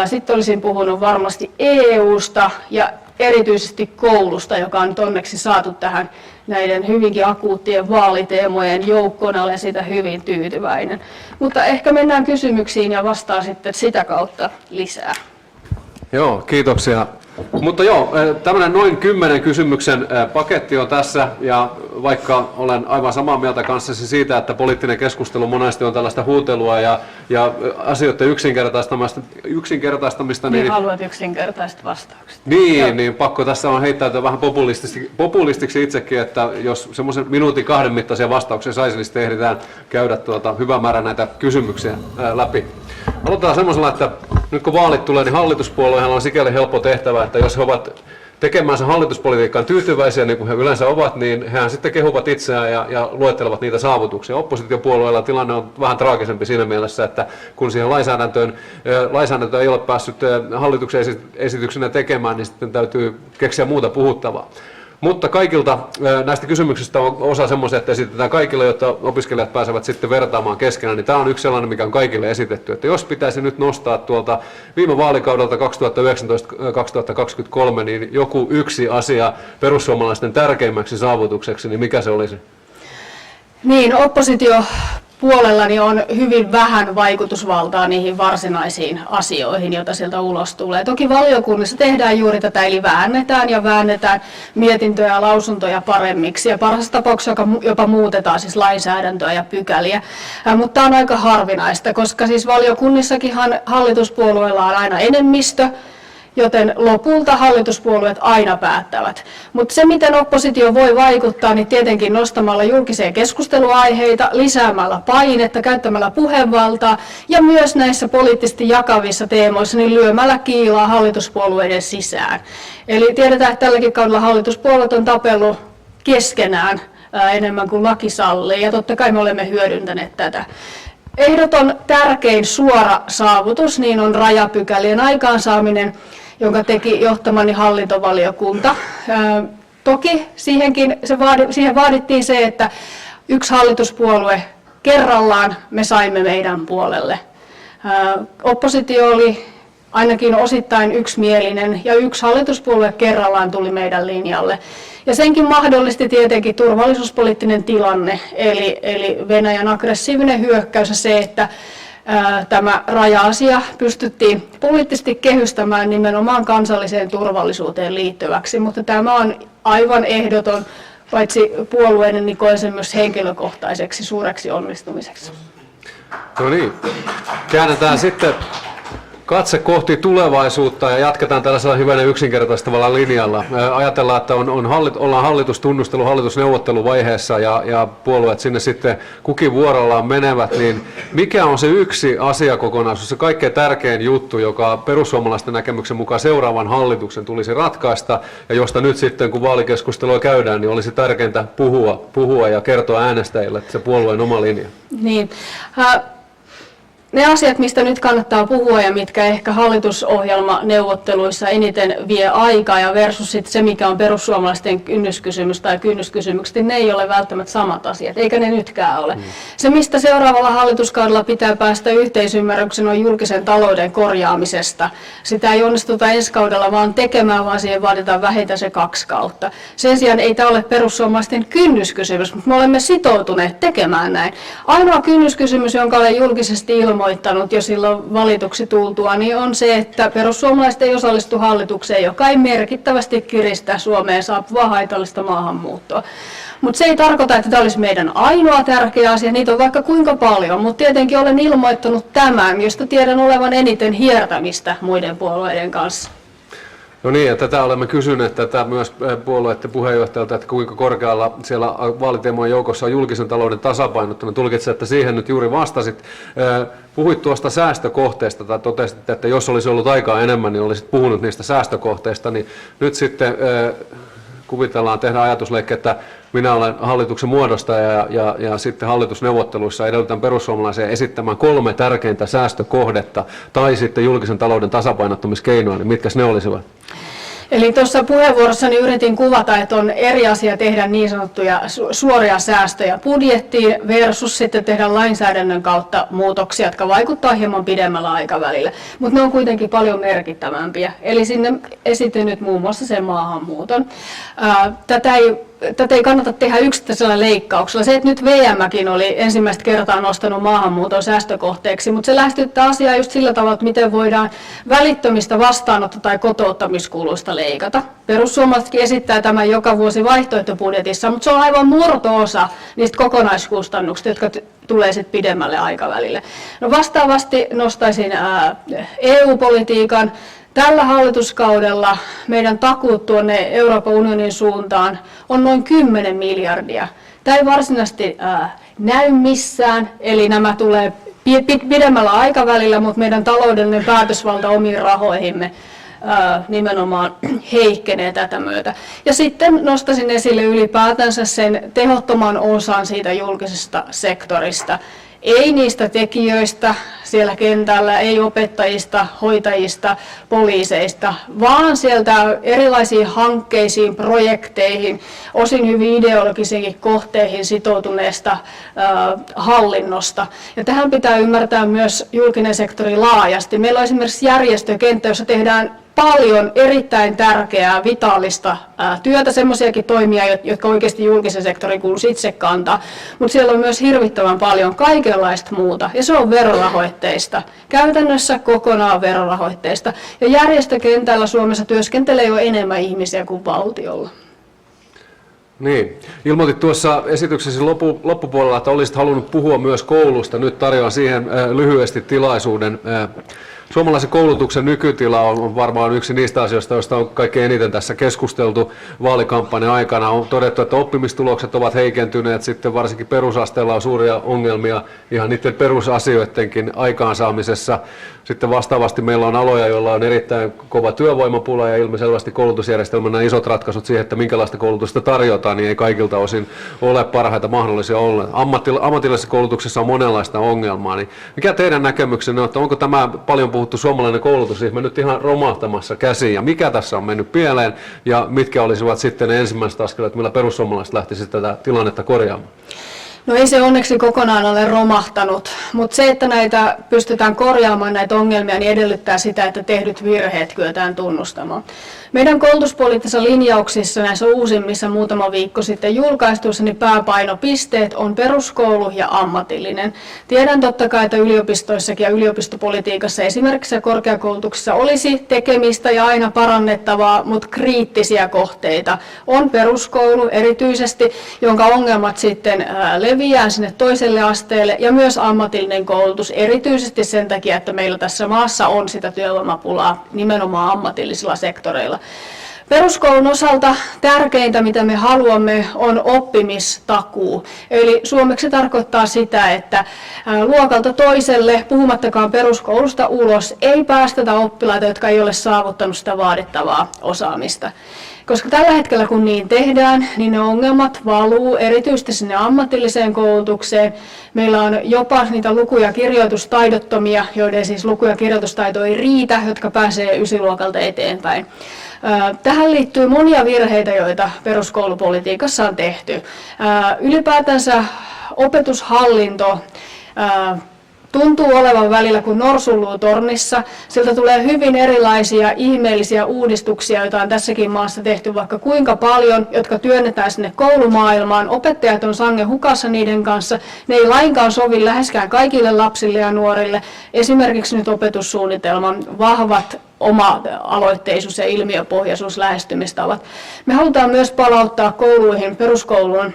sitten olisin puhunut varmasti EUsta ja erityisesti koulusta, joka on nyt onneksi saatu tähän näiden hyvinkin akuuttien vaaliteemojen joukkoon. Olen siitä hyvin tyytyväinen. Mutta ehkä mennään kysymyksiin ja vastaan sitten sitä kautta lisää. Joo, kiitoksia. Mutta joo, tämmöinen noin 10 kysymyksen paketti on tässä, ja vaikka olen aivan samaa mieltä kanssasi siitä, että poliittinen keskustelu monesti on tällaista huutelua ja asioiden yksinkertaistamista niin haluat yksinkertaiset vastaukset. Niin pakko tässä on heittäytyä vähän populistiksi itsekin, että jos semmoisen minuutin 2 mittaisia vastauksia saisi, niin sitten ehditään käydä hyvä määrä näitä kysymyksiä läpi. Aloitetaan semmoisella, että nyt kun vaalit tulee, niin hallituspuolueilla on sikäli helppo tehtävä, että jos he ovat tekemänsä hallituspolitiikkaan tyytyväisiä, niin kuin he yleensä ovat, niin hehän sitten kehuvat itseään ja luettelevat niitä saavutuksia. Oppositiopuolueilla tilanne on vähän traagisempi siinä mielessä, että kun siihen lainsäädäntöä ei ole päässyt hallituksen esityksenä tekemään, niin sitten täytyy keksiä muuta puhuttavaa. Mutta kaikilta näistä kysymyksistä on osa semmoisia, että esitetään kaikille, jotta opiskelijat pääsevät sitten vertaamaan keskenään, niin tämä on yksi sellainen, mikä on kaikille esitetty. Että jos pitäisi nyt nostaa tuolta viime vaalikaudelta 2019-2023, niin joku yksi asia perussuomalaisten tärkeimmäksi saavutukseksi, niin mikä se olisi? Niin, oppositiopuolellani on hyvin vähän vaikutusvaltaa niihin varsinaisiin asioihin, joita sieltä ulos tulee. Toki valiokunnissa tehdään juuri tätä, eli väännetään mietintöjä ja lausuntoja paremmiksi, ja parhaassa tapauksessa jopa muutetaan siis lainsäädäntöä ja pykäliä. Mutta tämä on aika harvinaista, koska siis valiokunnissakinhan hallituspuolueilla on aina enemmistö, joten lopulta hallituspuolueet aina päättävät. Mutta se, miten oppositio voi vaikuttaa, niin tietenkin nostamalla julkiseen keskusteluaiheita, lisäämällä painetta, käyttämällä puhevaltaa ja myös näissä poliittisesti jakavissa teemoissa niin lyömällä kiilaa hallituspuolueiden sisään. Eli tiedetään, että tälläkin kaudella hallituspuolueet on tapellut keskenään enemmän kuin laki sallii, ja totta kai me olemme hyödyntäneet tätä. Ehdoton tärkein suora saavutus niin on rajapykälien aikaansaaminen, jonka teki johtamani hallintovaliokunta. Toki siihen vaadittiin se, että yksi hallituspuolue kerrallaan me saimme meidän puolelle. Oppositio oli ainakin osittain yksimielinen ja yksi hallituspuolue kerrallaan tuli meidän linjalle. Ja senkin mahdollisti tietenkin turvallisuuspoliittinen tilanne, eli Venäjän aggressiivinen hyökkäys ja se, että tämä raja-asia pystyttiin poliittisesti kehystämään nimenomaan kansalliseen turvallisuuteen liittyväksi, mutta tämä on aivan ehdoton, paitsi puolueiden, niin koen sen myös henkilökohtaiseksi suureksi onnistumiseksi. No niin, käännetään sitten katse kohti tulevaisuutta ja jatketaan tällaisella hyvänä yksinkertaistavalla linjalla. Ajatellaan, että ollaan hallitusneuvotteluvaiheessa ja puolueet sinne sitten kukin vuorollaan menevät, niin mikä on se yksi asiakokonaisuus, se kaikkein tärkein juttu, joka perussuomalaisten näkemyksen mukaan seuraavan hallituksen tulisi ratkaista ja josta nyt sitten kun vaalikeskustelua käydään, niin olisi tärkeintä puhua ja kertoa äänestäjille, että se puolueen oma linja? Niin. Ne asiat, mistä nyt kannattaa puhua ja mitkä ehkä hallitusohjelmaneuvotteluissa eniten vie aikaa ja versus sit se, mikä on perussuomalaisten kynnyskysymys tai kynnyskysymykset, niin ne ei ole välttämättä samat asiat, eikä ne nytkään ole. Se, mistä seuraavalla hallituskaudella pitää päästä yhteisymmärryksen, on julkisen talouden korjaamisesta. Sitä ei onnistuta ensi kaudella vaan tekemään, vaan siihen vaaditaan vähintään se 2 kautta. Sen sijaan ei tämä ole perussuomalaisten kynnyskysymys, mutta me olemme sitoutuneet tekemään näin. Ainoa kynnyskysymys, jonka olen julkisesti ilmoittanut jo silloin valituksi tultua, niin on se, että perussuomalaiset ei osallistu hallitukseen, joka ei merkittävästi kiristä Suomeen saapuvaa haitallista maahanmuuttoa. Mutta se ei tarkoita, että tämä olisi meidän ainoa tärkeä asia, niitä on vaikka kuinka paljon, mutta tietenkin olen ilmoittanut tämän, josta tiedän olevan eniten hiertämistä muiden puolueiden kanssa. No niin, ja tätä olemme kysyneet tätä myös puolueiden puheenjohtajalta, että kuinka korkealla siellä vaaliteemojen joukossa on julkisen talouden tasapainottaminen. Tulkitsen, että siihen nyt juuri vastasit. Puhuit tuosta säästökohteesta tai totesit, että jos olisi ollut aikaa enemmän, niin olisit puhunut niistä säästökohteista, niin nyt sitten kuvitellaan, tehdään ajatusleikki, että minä olen hallituksen muodostaja ja sitten hallitusneuvotteluissa edellytän perussuomalaisia esittämään 3 tärkeintä säästökohdetta tai sitten julkisen talouden tasapainottamiskeinoa, niin mitkä ne olisivat? Eli tuossa puheenvuorossani yritin kuvata, että on eri asia tehdä niin sanottuja suoria säästöjä budjettiin versus sitten tehdä lainsäädännön kautta muutoksia, jotka vaikuttaa hieman pidemmällä aikavälillä. Mutta ne on kuitenkin paljon merkittävämpiä. Eli sinne esitin nyt muun muassa sen maahanmuuton. Tätä ei tätä ei kannata tehdä yksittäisellä leikkauksella. Se, että nyt VM:kin oli ensimmäistä kertaa nostanut maahanmuuton säästökohteeksi, mutta se lähestyttää asiaa just sillä tavalla, että miten voidaan välittömistä vastaanotto- tai kotouttamiskuluista leikata. Perussuomalaisetkin esittää tämän joka vuosi vaihtoehtobudjetissa, mutta se on aivan murto-osa niistä kokonaiskustannuksista, jotka tulee sitten pidemmälle aikavälille. No vastaavasti nostaisin EU-politiikan. Tällä hallituskaudella meidän takuut tuonne Euroopan unionin suuntaan on noin 10 miljardia. Tämä ei varsinaisesti näy missään, eli nämä tulee pidemmällä aikavälillä, mutta meidän taloudellinen päätösvalta omiin rahoihimme nimenomaan heikkenee tätä myötä. Ja sitten nostaisin esille ylipäätänsä sen tehottoman osan siitä julkisesta sektorista. Ei niistä tekijöistä siellä kentällä, ei opettajista, hoitajista, poliiseista, vaan sieltä erilaisiin hankkeisiin, projekteihin, osin hyvin ideologisiinkin kohteihin sitoutuneesta hallinnosta. Ja tähän pitää ymmärtää myös julkinen sektori laajasti. Meillä on esimerkiksi järjestökenttä, jossa tehdään paljon erittäin tärkeää, vitaalista työtä, semmoisiakin toimia, jotka oikeasti julkisen sektorin kuuluisi itse kantaa, mutta siellä on myös hirvittävän paljon kaikenlaista muuta, ja se on verorahoitteista, käytännössä kokonaan verorahoitteista, ja järjestökentällä Suomessa työskentelee jo enemmän ihmisiä kuin valtiolla. Niin, ilmoitit tuossa esityksesi loppupuolella, että olisit halunnut puhua myös koulusta. Nyt tarjoan siihen lyhyesti tilaisuuden. Suomalaisen koulutuksen nykytila on varmaan yksi niistä asioista, joista on kaikkein eniten tässä keskusteltu vaalikampanjan aikana. On todettu, että oppimistulokset ovat heikentyneet, sitten varsinkin perusasteella on suuria ongelmia ihan niiden perusasioidenkin aikaansaamisessa. Sitten vastaavasti meillä on aloja, joilla on erittäin kova työvoimapula ja ilmiselvästi koulutusjärjestelmänä isot ratkaisut siihen, että minkälaista koulutusta tarjotaan, niin ei kaikilta osin ole parhaita mahdollisia olla. Ammatillisessa koulutuksessa on monenlaista ongelmaa. Niin mikä teidän näkemyksenne on, että onko tämä paljon puhuttu suomalainen koulutusryhmä nyt ihan romahtamassa käsiin ja mikä tässä on mennyt pieleen ja mitkä olisivat sitten ne ensimmäiset askeleet, millä perussuomalaiset lähtisivät tätä tilannetta korjaamaan? No ei se onneksi kokonaan ole romahtanut, mutta se, että näitä pystytään korjaamaan näitä ongelmia, niin edellyttää sitä, että tehdyt virheet kyetään tunnustamaan. Meidän koulutuspoliittisissa linjauksissa näissä uusimmissa muutama viikko sitten julkaistuissa niin pääpainopisteet on peruskoulu ja ammatillinen. Tiedän totta kai, että yliopistoissakin ja yliopistopolitiikassa esimerkiksi korkeakoulutuksessa olisi tekemistä ja aina parannettavaa, mutta kriittisiä kohteita on peruskoulu erityisesti, jonka ongelmat sitten leviää sinne toiselle asteelle ja myös ammatillinen koulutus erityisesti sen takia, että meillä tässä maassa on sitä työvoimapulaa nimenomaan ammatillisilla sektoreilla. Peruskoulun osalta tärkeintä, mitä me haluamme, on oppimistakuu. Eli suomeksi tarkoittaa sitä, että luokalta toiselle, puhumattakaan peruskoulusta ulos, ei päästetä oppilaita, jotka ei ole saavuttanut sitä vaadittavaa osaamista. Koska tällä hetkellä kun niin tehdään, niin ne ongelmat valuu erityisesti sinne ammatilliseen koulutukseen. Meillä on jopa niitä luku- ja kirjoitustaidottomia, joiden siis luku- ja kirjoitustaito ei riitä, jotka pääsee ysiluokalta eteenpäin. Tähän liittyy monia virheitä, joita peruskoulupolitiikassa on tehty. Ylipäätänsä opetushallinto tuntuu olevan välillä kuin norsunluutornissa. Siltä tulee hyvin erilaisia ihmeellisiä uudistuksia, joita on tässäkin maassa tehty vaikka kuinka paljon, jotka työnnetään sinne koulumaailmaan. Opettajat on sangen hukassa niiden kanssa. Ne ei lainkaan sovi läheskään kaikille lapsille ja nuorille. Esimerkiksi nyt opetussuunnitelman vahvat oma-aloitteisuus ja ilmiöpohjaisuus lähestymistavat. Me halutaan myös palauttaa kouluihin, peruskouluun,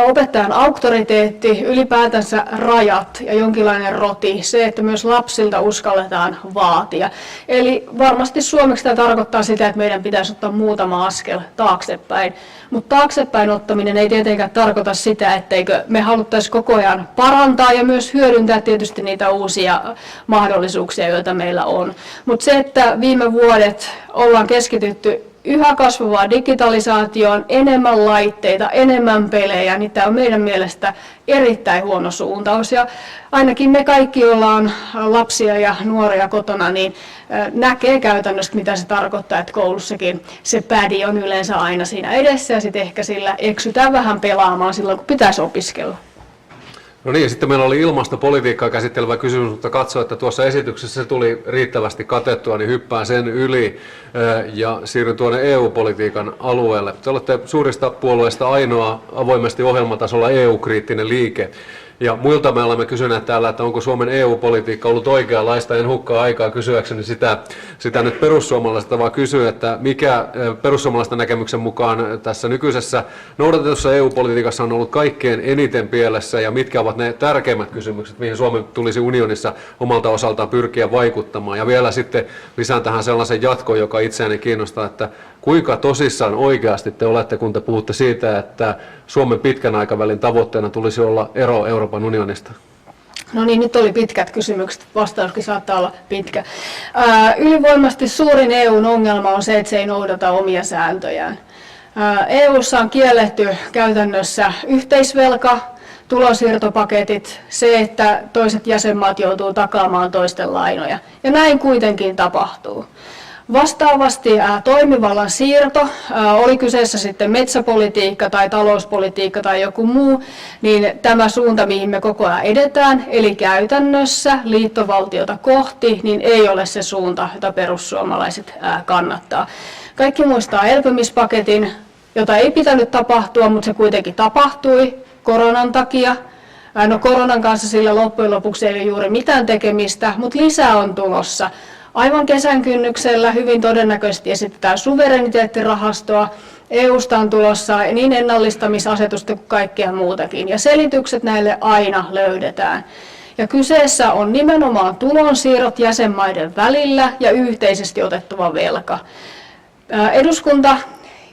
opettajan auktoriteetti, ylipäätänsä rajat ja jonkinlainen roti, se, että myös lapsilta uskalletaan vaatia. Eli varmasti suomeksi tämä tarkoittaa sitä, että meidän pitäisi ottaa muutama askel taaksepäin. Mutta taaksepäin ottaminen ei tietenkään tarkoita sitä, etteikö me haluttaisi koko ajan parantaa ja myös hyödyntää tietysti niitä uusia mahdollisuuksia, joita meillä on. Mutta se, että viime vuodet ollaan keskitytty yhä kasvavaan digitalisaatioon, enemmän laitteita, enemmän pelejä, niin tämä on meidän mielestä erittäin huono suuntaus. Ja ainakin me kaikki, joilla on lapsia ja nuoria kotona, niin näkee käytännössä, mitä se tarkoittaa, että koulussakin se pädi on yleensä aina siinä edessä ja sitten ehkä sillä eksytään vähän pelaamaan silloin, kun pitäisi opiskella. No niin, sitten meillä oli ilmastopolitiikkaa käsittelevä kysymys, mutta katso, että tuossa esityksessä se tuli riittävästi katettua, niin hyppään sen yli ja siirryn tuonne EU-politiikan alueelle. Te olette suurista puolueista ainoa avoimesti ohjelmatasolla EU-kriittinen liike. Ja muilta me olemme kysyneet täällä, että onko Suomen EU-politiikka ollut oikeanlaista. En hukkaa aikaa kysyäkseni sitä nyt perussuomalaisilta, vaan kysyy, että mikä perussuomalaisten näkemyksen mukaan tässä nykyisessä noudatetussa EU-politiikassa on ollut kaikkein eniten pielessä ja mitkä ovat ne tärkeimmät kysymykset, mihin Suomen tulisi unionissa omalta osaltaan pyrkiä vaikuttamaan. Ja vielä sitten lisään tähän sellaisen jatkon, joka itseäni kiinnostaa, että kuinka tosissaan oikeasti te olette, kun te puhutte siitä, että Suomen pitkän aikavälin tavoitteena tulisi olla ero Euroopan unionista? No niin, nyt oli pitkät kysymykset, vastauskin saattaa olla pitkä. Ylivoimaisesti suurin EUn ongelma on se, että se ei noudata omia sääntöjään. EUssa on kielletty käytännössä yhteisvelka, tulonsiirtopaketit, se, että toiset jäsenmaat joutuu takaamaan toisten lainoja. Ja näin kuitenkin tapahtuu. Vastaavasti toimivallan siirto, oli kyseessä sitten metsäpolitiikka tai talouspolitiikka tai joku muu, niin tämä suunta, mihin me koko ajan edetään, eli käytännössä liittovaltiota kohti, niin ei ole se suunta, jota perussuomalaiset kannattaa. Kaikki muistaa elpymispaketin, jota ei pitänyt tapahtua, mutta se kuitenkin tapahtui koronan takia. No koronan kanssa sillä loppujen lopuksi ei ole juuri mitään tekemistä, mutta lisää on tulossa. Aivan kesän kynnyksellä hyvin todennäköisesti esitetään suvereniteettirahastoa. EUsta on tulossa niin ennallistamisasetusta kuin kaikkea muutakin. Ja selitykset näille aina löydetään. Ja kyseessä on nimenomaan tulonsiirrot jäsenmaiden välillä ja yhteisesti otettava velka. Eduskunta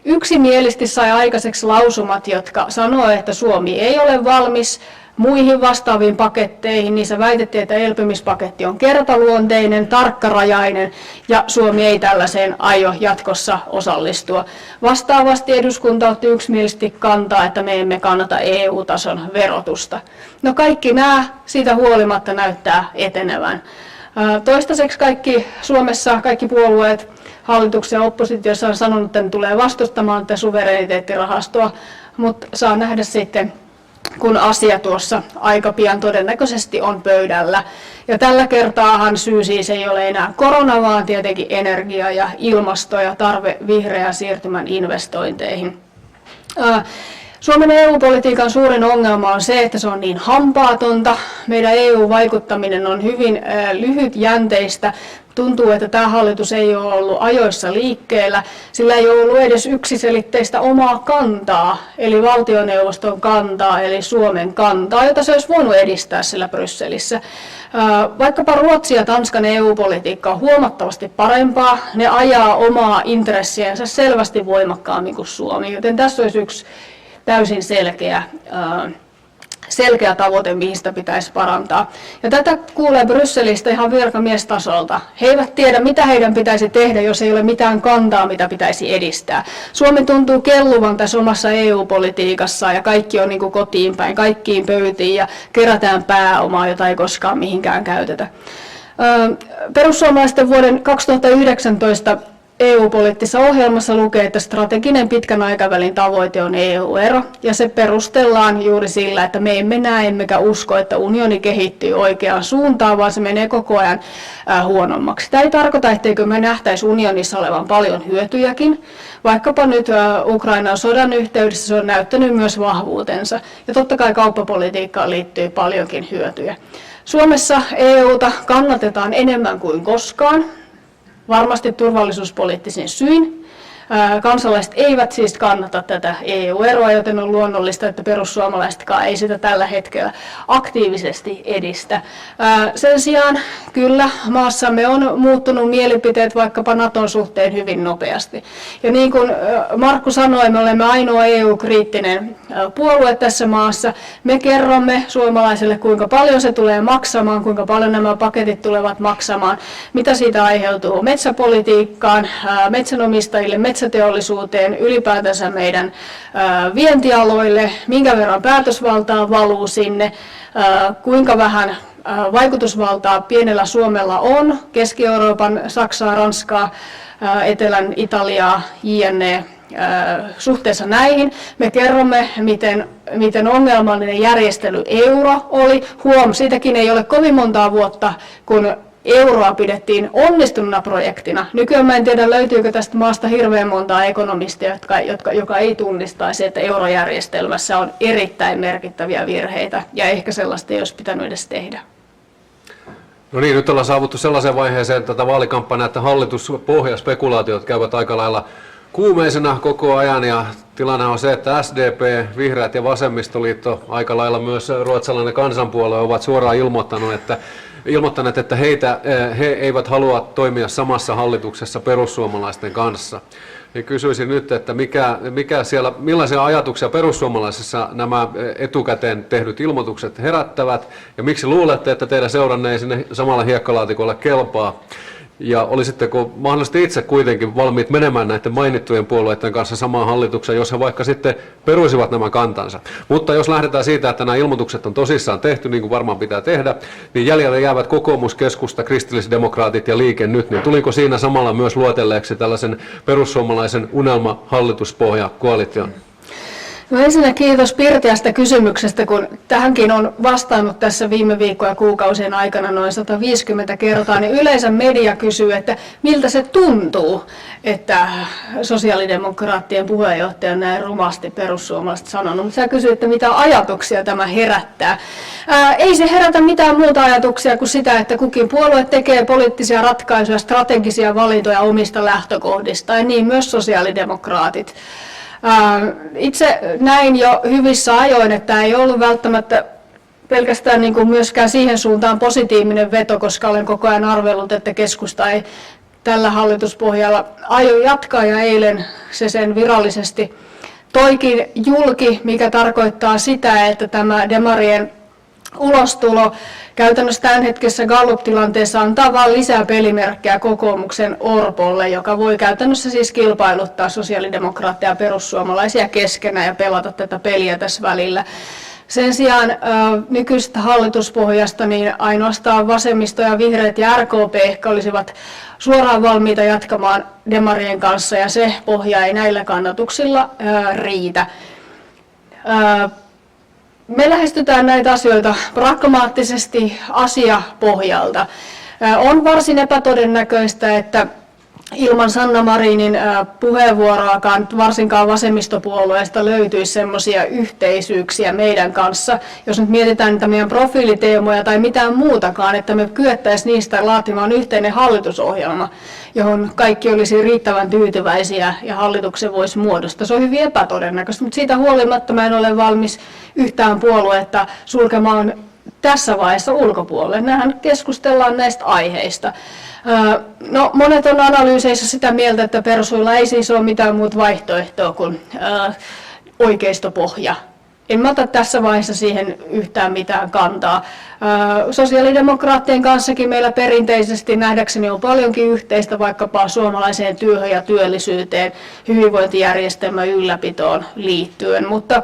yksimielisesti sai aikaiseksi lausumat, jotka sanoo, että Suomi ei ole valmis muihin vastaaviin paketteihin. Niissä väitettiin, että elpymispaketti on kertaluonteinen, tarkkarajainen ja Suomi ei tällaiseen aio jatkossa osallistua. Vastaavasti eduskunta otti yksimielisesti kantaa, että me emme kannata EU-tason verotusta. No kaikki nämä siitä huolimatta näyttää etenevän. Toistaiseksi Suomessa kaikki puolueet hallituksen ja oppositiossa on sanonut, että ne tulee vastustamaan tätä suvereniteettirahastoa, mutta saa nähdä sitten, kun asia tuossa aika pian todennäköisesti on pöydällä. Ja tällä kertaahan syy siis ei ole enää korona, vaan tietenkin energia ja ilmasto ja tarve vihreän siirtymän investointeihin. Suomen EU-politiikan suurin ongelma on se, että se on niin hampaatonta. Meidän EU-vaikuttaminen on hyvin lyhytjänteistä. Tuntuu, että tämä hallitus ei ole ollut ajoissa liikkeellä, sillä ei ole ollut edes yksiselitteistä omaa kantaa, eli valtioneuvoston kantaa, eli Suomen kantaa, jota se olisi voinut edistää sillä Brysselissä. Vaikkapa Ruotsi ja Tanskan EU-politiikka on huomattavasti parempaa, ne ajaa omaa intressiänsä selvästi voimakkaammin kuin Suomi, joten tässä olisi yksi täysin selkeä tavoite, mihin sitä pitäisi parantaa. Ja tätä kuulee Brysselistä ihan virkamiestasolta. He eivät tiedä, mitä heidän pitäisi tehdä, jos ei ole mitään kantaa, mitä pitäisi edistää. Suomi tuntuu kelluvan tässä omassa EU-politiikassaan ja kaikki on niin kuin kotiin päin, kaikkiin pöytiin ja kerätään pääomaa, jota ei koskaan mihinkään käytetä. Perussuomalaisten vuoden 2019 EU-poliittisessa ohjelmassa lukee, että strateginen pitkän aikavälin tavoite on EU-ero, ja se perustellaan juuri sillä, että me emme näe emmekä usko, että unioni kehittyy oikeaan suuntaan, vaan se menee koko ajan huonommaksi. Tämä ei tarkoita, etteikö me nähtäisi unionissa olevan paljon hyötyjäkin. Vaikkapa nyt Ukrainan sodan yhteydessä se on näyttänyt myös vahvuutensa, ja totta kai kauppapolitiikkaan liittyy paljonkin hyötyjä. Suomessa EUta kannatetaan enemmän kuin koskaan. Varmasti turvallisuuspoliittisin syin. Kansalaiset eivät siis kannata tätä EU-eroa, joten on luonnollista, että perussuomalaisetkaan ei sitä tällä hetkellä aktiivisesti edistä. Sen sijaan kyllä maassamme on muuttunut mielipiteet vaikkapa Naton suhteen hyvin nopeasti. Ja niin kuin Markku sanoi, me olemme ainoa EU-kriittinen puolue tässä maassa. Me kerromme suomalaisille, kuinka paljon se tulee maksamaan, kuinka paljon nämä paketit tulevat maksamaan, mitä siitä aiheutuu metsäpolitiikkaan, metsänomistajille, metsäteollisuuteen, ylipäätänsä meidän vientialoille, minkä verran päätösvaltaa valuu sinne, kuinka vähän vaikutusvaltaa pienellä Suomella on, Keski-Euroopan, Saksaa, Ranskaa, Etelän Italiaa, jne. suhteessa näihin. Me kerromme, miten ongelmallinen järjestely euro oli. Siitäkin ei ole kovin montaa vuotta, kun euroa pidettiin onnistununa projektina. Nykyään mä en tiedä, löytyykö tästä maasta hirveän montaa ekonomistia, joka ei tunnistaisi, että eurojärjestelmässä on erittäin merkittäviä virheitä, ja ehkä sellaista ei olisi pitänyt edes tehdä. No niin, nyt ollaan saavuttu sellaiseen vaiheeseen tätä vaalikampanjaa, että hallituspohjaspekulaatiot käyvät aika lailla kuumeisena koko ajan, ja tilanne on se, että SDP, Vihreät ja Vasemmistoliitto, aika lailla myös ruotsalainen kansanpuolue ovat suoraan ilmoittaneet, että he eivät halua toimia samassa hallituksessa perussuomalaisten kanssa. Ja kysyisin nyt, että millaisia ajatuksia perussuomalaisissa nämä etukäteen tehdyt ilmoitukset herättävät, ja miksi luulette, että teidän seuranne ei sinne samalle hiekkalaatikolle kelpaa? Ja olisitteko mahdollisesti itse kuitenkin valmiit menemään näiden mainittujen puolueiden kanssa samaan hallitukseen, jos he vaikka sitten peruisivat nämä kantansa? Mutta jos lähdetään siitä, että nämä ilmoitukset on tosissaan tehty, niin kuin varmaan pitää tehdä, niin jäljelle jäävät kokoomus, keskusta, kristillisdemokraatit ja Liike Nyt, niin tuliko siinä samalla myös luotelleeksi tällaisen perussuomalaisen unelma-hallituspohja-koalition? No ensinnä kiitos Pirtiästä kysymyksestä, kun tähänkin on vastannut tässä viime viikkojen ja kuukausien aikana noin 150 kertaa, niin yleensä media kysyy, että miltä se tuntuu, että sosiaalidemokraattien puheenjohtaja on näin rumasti perussuomalaiset sanonut. Sä kysyt, että mitä ajatuksia tämä herättää. Ei se herätä mitään muuta ajatuksia kuin sitä, että kukin puolue tekee poliittisia ratkaisuja, strategisia valintoja omista lähtökohdista, ja niin myös sosiaalidemokraatit. Itse näin jo hyvissä ajoin, että ei ollut välttämättä pelkästään niin kuin myöskään siihen suuntaan positiivinen veto, koska olen koko ajan arvellut, että keskusta ei tällä hallituspohjalla aio jatkaa, ja eilen se sen virallisesti toikin julki, mikä tarkoittaa sitä, että tämä demarien ulostulo käytännössä tämänhetkisessä Gallup-tilanteessa antaa vain lisää pelimerkkejä kokoomuksen Orpolle, joka voi käytännössä siis kilpailuttaa sosiaalidemokraatteja ja perussuomalaisia keskenään ja pelata tätä peliä tässä välillä. Sen sijaan nykyisestä hallituspohjasta niin ainoastaan vasemmisto ja vihreät ja RKP ehkä olisivat suoraan valmiita jatkamaan demarien kanssa, ja se pohja ei näillä kannatuksilla riitä. Me lähestytään näitä asioita pragmaattisesti asiapohjalta. On varsin epätodennäköistä, että ilman Sanna Marinin puheenvuoroakaan varsinkaan vasemmistopuolueesta löytyisi semmoisia yhteisyyksiä meidän kanssa, jos nyt mietitään niitä meidän profiiliteemoja tai mitään muutakaan, että me kyettäisiin niistä laatimaan yhteinen hallitusohjelma, johon kaikki olisi riittävän tyytyväisiä ja hallituksen voisi muodostaa. Se on hyvin epätodennäköistä, mutta siitä huolimatta mä en ole valmis yhtään puoluetta sulkemaan tässä vaiheessa ulkopuolelle. Nähän keskustellaan näistä aiheista. No, monet on analyyseissä sitä mieltä, että persuilla ei siis ole mitään muuta vaihtoehtoa kuin oikeistopohja. En mä ota tässä vaiheessa siihen yhtään mitään kantaa. Sosiaalidemokraattien kanssakin meillä perinteisesti nähdäkseni on paljonkin yhteistä vaikkapa suomalaiseen työhön ja työllisyyteen, hyvinvointijärjestelmän ylläpitoon liittyen, mutta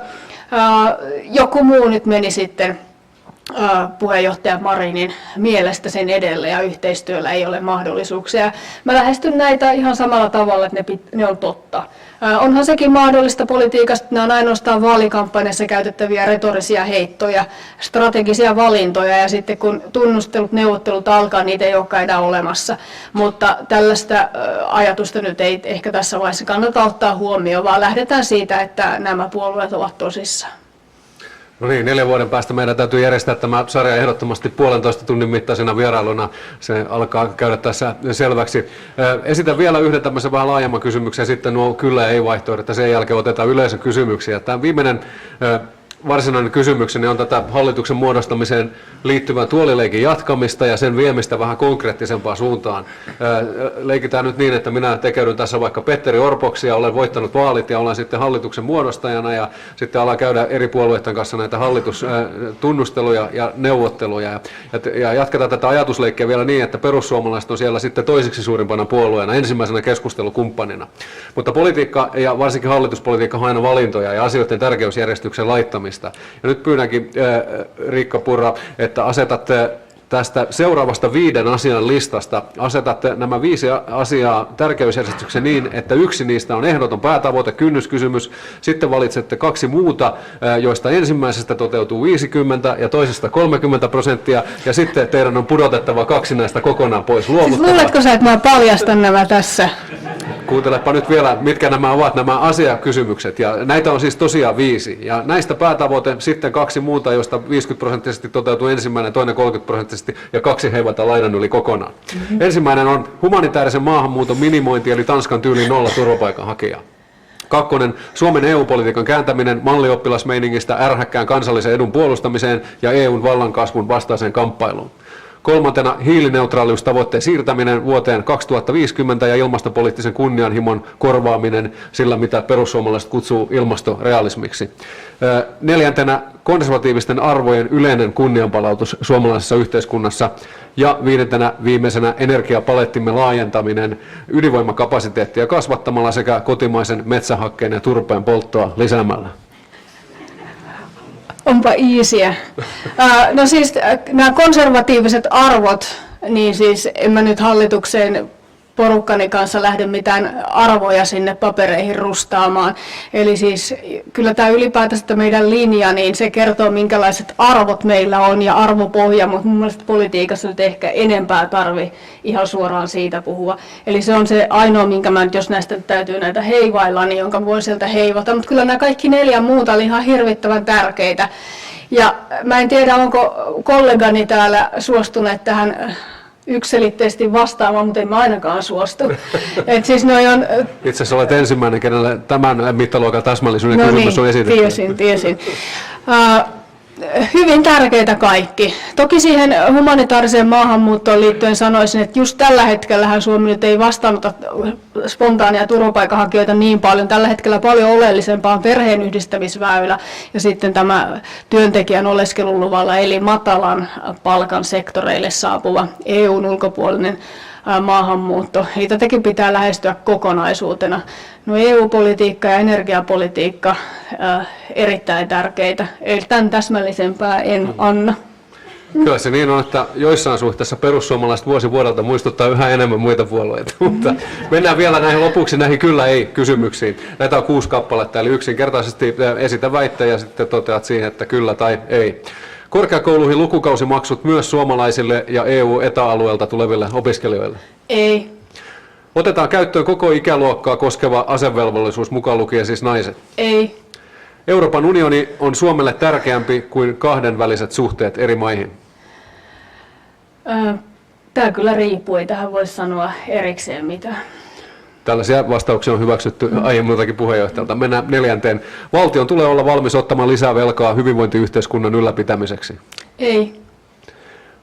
joku muu nyt meni sitten puheenjohtaja Marinin mielestä sen edelle ja yhteistyöllä ei ole mahdollisuuksia. Mä lähestyn näitä ihan samalla tavalla, että ne on totta. Onhan sekin mahdollista politiikasta, että ne on ainoastaan vaalikampanjassa käytettäviä retorisia heittoja, strategisia valintoja, ja sitten kun tunnustelut, neuvottelut alkaa, niitä ei olekaan enää olemassa. Mutta tällaista ajatusta nyt ei ehkä tässä vaiheessa kannata ottaa huomioon, vaan lähdetään siitä, että nämä puolueet ovat tosissaan. No niin, 4 vuoden päästä meidän täytyy järjestää tämä sarja ehdottomasti 1,5 tunnin mittaisena vierailuna. Se alkaa käydä tässä selväksi. Esitän vielä yhden tämmöisen vähän laajemman kysymyksen, ja sitten nuo kyllä ja ei vaihtoehdot, että sen jälkeen otetaan yleisökysymyksiä. Tämä viimeinen varsinainen kysymykseni on tätä hallituksen muodostamiseen liittyvän tuolileikin jatkamista ja sen viemistä vähän konkreettisempaan suuntaan. Leikitään nyt niin, että minä tekeydyn tässä vaikka Petteri Orpoksi ja olen voittanut vaalit ja olen sitten hallituksen muodostajana, ja sitten alan käydä eri puolueiden kanssa näitä hallitustunnusteluja ja neuvotteluja. Ja jatketaan tätä ajatusleikkiä vielä niin, että perussuomalaiset on siellä sitten toiseksi suurimpana puolueena, ensimmäisenä keskustelukumppanina. Mutta politiikka ja varsinkin hallituspolitiikka on aina valintoja ja asioiden tärkeysjärjestyksen laittamista. Ja nyt pyydänkin, Riikka Purra, että asetat tästä seuraavasta 5 asian listasta asetatte nämä 5 asiaa tärkeysjärjestyksen niin, että yksi niistä on ehdoton päätavoite, kynnyskysymys, sitten valitsette 2 muuta, joista ensimmäisestä toteutuu 50 ja toisesta 30%, ja sitten teidän on pudotettava 2 näistä kokonaan pois. Siis luuletko sä, että mä paljastan nämä tässä? Kuuntelepa nyt vielä, mitkä nämä ovat nämä asiakysymykset, ja näitä on siis tosiaan 5, ja näistä päätavoite, sitten 2 muuta, joista 50% toteutuu ensimmäinen, toinen 30% ja 2 heivata laidan yli kokonaan. Ensimmäinen on humanitaarisen maahanmuuton minimointi, eli Tanskan tyyliin 0 turvapaikanhakijaa. 2. Suomen EU-politiikan kääntäminen mallioppilasmeiningistä ärhäkkään kansallisen edun puolustamiseen ja EUn vallankasvun vastaiseen kamppailuun. 3. hiilineutraaliustavoitteen siirtäminen vuoteen 2050 ja ilmastopoliittisen kunnianhimon korvaaminen sillä, mitä perussuomalaiset kutsuu ilmastorealismiksi. 4. konservatiivisten arvojen yleinen kunnianpalautus suomalaisessa yhteiskunnassa. Ja 5. viimeisenä energiapalettimme laajentaminen ydinvoimakapasiteettia kasvattamalla sekä kotimaisen metsähakkeen ja turpeen polttoa lisäämällä. Onpa iisiä. No siis nämä konservatiiviset arvot, niin siis en mä nyt hallitukseen porukkani kanssa lähde mitään arvoja sinne papereihin rustaamaan. Eli siis kyllä tämä ylipäätänsä että meidän linja, niin se kertoo minkälaiset arvot meillä on ja arvopohja, mutta mun mielestä politiikassa nyt ehkä enempää tarvii ihan suoraan siitä puhua. Eli se on se ainoa, minkä mä nyt, jos näistä täytyy näitä heivailla, niin jonka voi sieltä heivata. Mutta kyllä nämä kaikki 4 muuta oli ihan hirvittävän tärkeitä. Ja mä en tiedä, onko kollegani täällä suostuneet tähän yksiselitteisesti vastaamaan, mutta en mä ainakaan suostu. Et siis noi on... Itse asiassa olet ensimmäinen, kenelle tämän mittaluokan täsmällisyyden kysymys on esitetty. Tiesin. Hyvin tärkeitä kaikki. Toki siihen humanitaariseen maahanmuuttoon liittyen sanoisin, että just tällä hetkellähän Suomi nyt ei vastaanota spontaania turvapaikanhakijoita niin paljon. Tällä hetkellä paljon oleellisempaa on perheenyhdistämisväylä ja sitten tämä työntekijän oleskeluluvalla eli matalan palkan sektoreille saapuva EUn ulkopuolinen maahanmuutto. Eli tätäkin pitää lähestyä kokonaisuutena. No EU-politiikka ja energiapolitiikka erittäin tärkeitä. Eli tämän täsmällisempää en anna. Kyllä se niin on, että joissain suhteessa perussuomalaiset vuosi vuodelta muistuttaa yhä enemmän muita puolueita, mutta mennään vielä näihin lopuksi näihin kyllä ei kysymyksiin. Näitä on 6 kappaletta, eli yksinkertaisesti esitä väitteen ja sitten toteat siihen, että kyllä tai ei. Korkeakouluihin lukukausimaksut myös suomalaisille ja EU-etäalueelta tuleville opiskelijoille? Ei. Otetaan käyttöön koko ikäluokkaa koskeva asevelvollisuus, mukaan lukien siis naiset? Ei. Euroopan unioni on Suomelle tärkeämpi kuin kahdenväliset suhteet eri maihin? Tämä kyllä riippuu, ei tähän voi sanoa erikseen mitään. Tällaisia vastauksia on hyväksytty aiemmiltakin puheenjohtajalta. Mennään 4. Valtion tulee olla valmis ottamaan lisää velkaa hyvinvointiyhteiskunnan ylläpitämiseksi? Ei.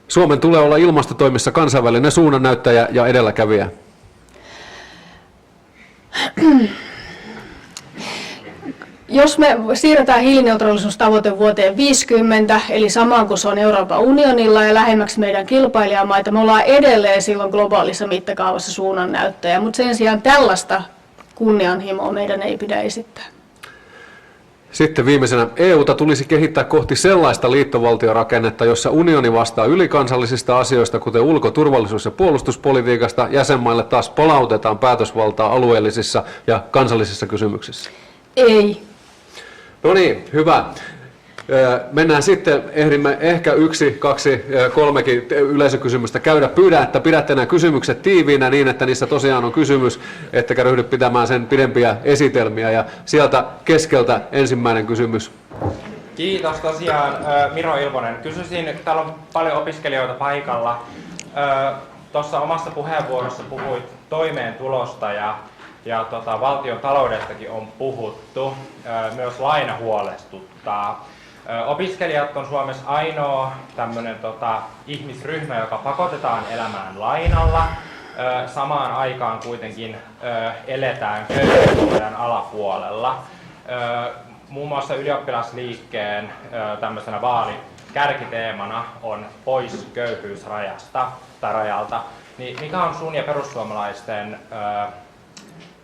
Suomen tulee olla ilmastotoimissa kansainvälinen suunnannäyttäjä ja edelläkävijä? Jos me siirretään hiilineutraalisuustavoite vuoteen 50, eli samaan kuin se on Euroopan unionilla ja lähemmäksi meidän kilpailijamaita, me ollaan edelleen silloin globaalissa mittakaavassa suunnannäyttäjä, mutta sen sijaan tällaista kunnianhimoa meidän ei pidä esittää. Sitten viimeisenä, EUta tulisi kehittää kohti sellaista liittovaltiorakennetta, jossa unioni vastaa ylikansallisista asioista, kuten ulko-, turvallisuus- ja puolustuspolitiikasta. Jäsenmaille taas palautetaan päätösvaltaa alueellisissa ja kansallisissa kysymyksissä. Ei. No niin, hyvä. Mennään sitten, ehdimme ehkä 1, 2, 3 yleisökysymystä käydä. Pyydän, että pidätte nämä kysymykset tiiviinä niin, että niissä tosiaan on kysymys, ettekä ryhdy pitämään sen pidempiä esitelmiä. Ja sieltä keskeltä ensimmäinen kysymys. Kiitos tosiaan, Miro Ilvonen. Kysyisin, täällä on paljon opiskelijoita paikalla. Tuossa omassa puheenvuorossa puhuit toimeentulosta ja valtion taloudestakin on puhuttu. Myös laina huolestuttaa. Opiskelijat on Suomessa ainoa tämmöinen ihmisryhmä, joka pakotetaan elämään lainalla. Samaan aikaan kuitenkin eletään köyhyysrajan alapuolella. Muun muassa ylioppilasliikkeen tämmöisenä vaalikärkiteemana on pois köyhyysrajasta tai rajalta. Niin mikä on sun ja perussuomalaisten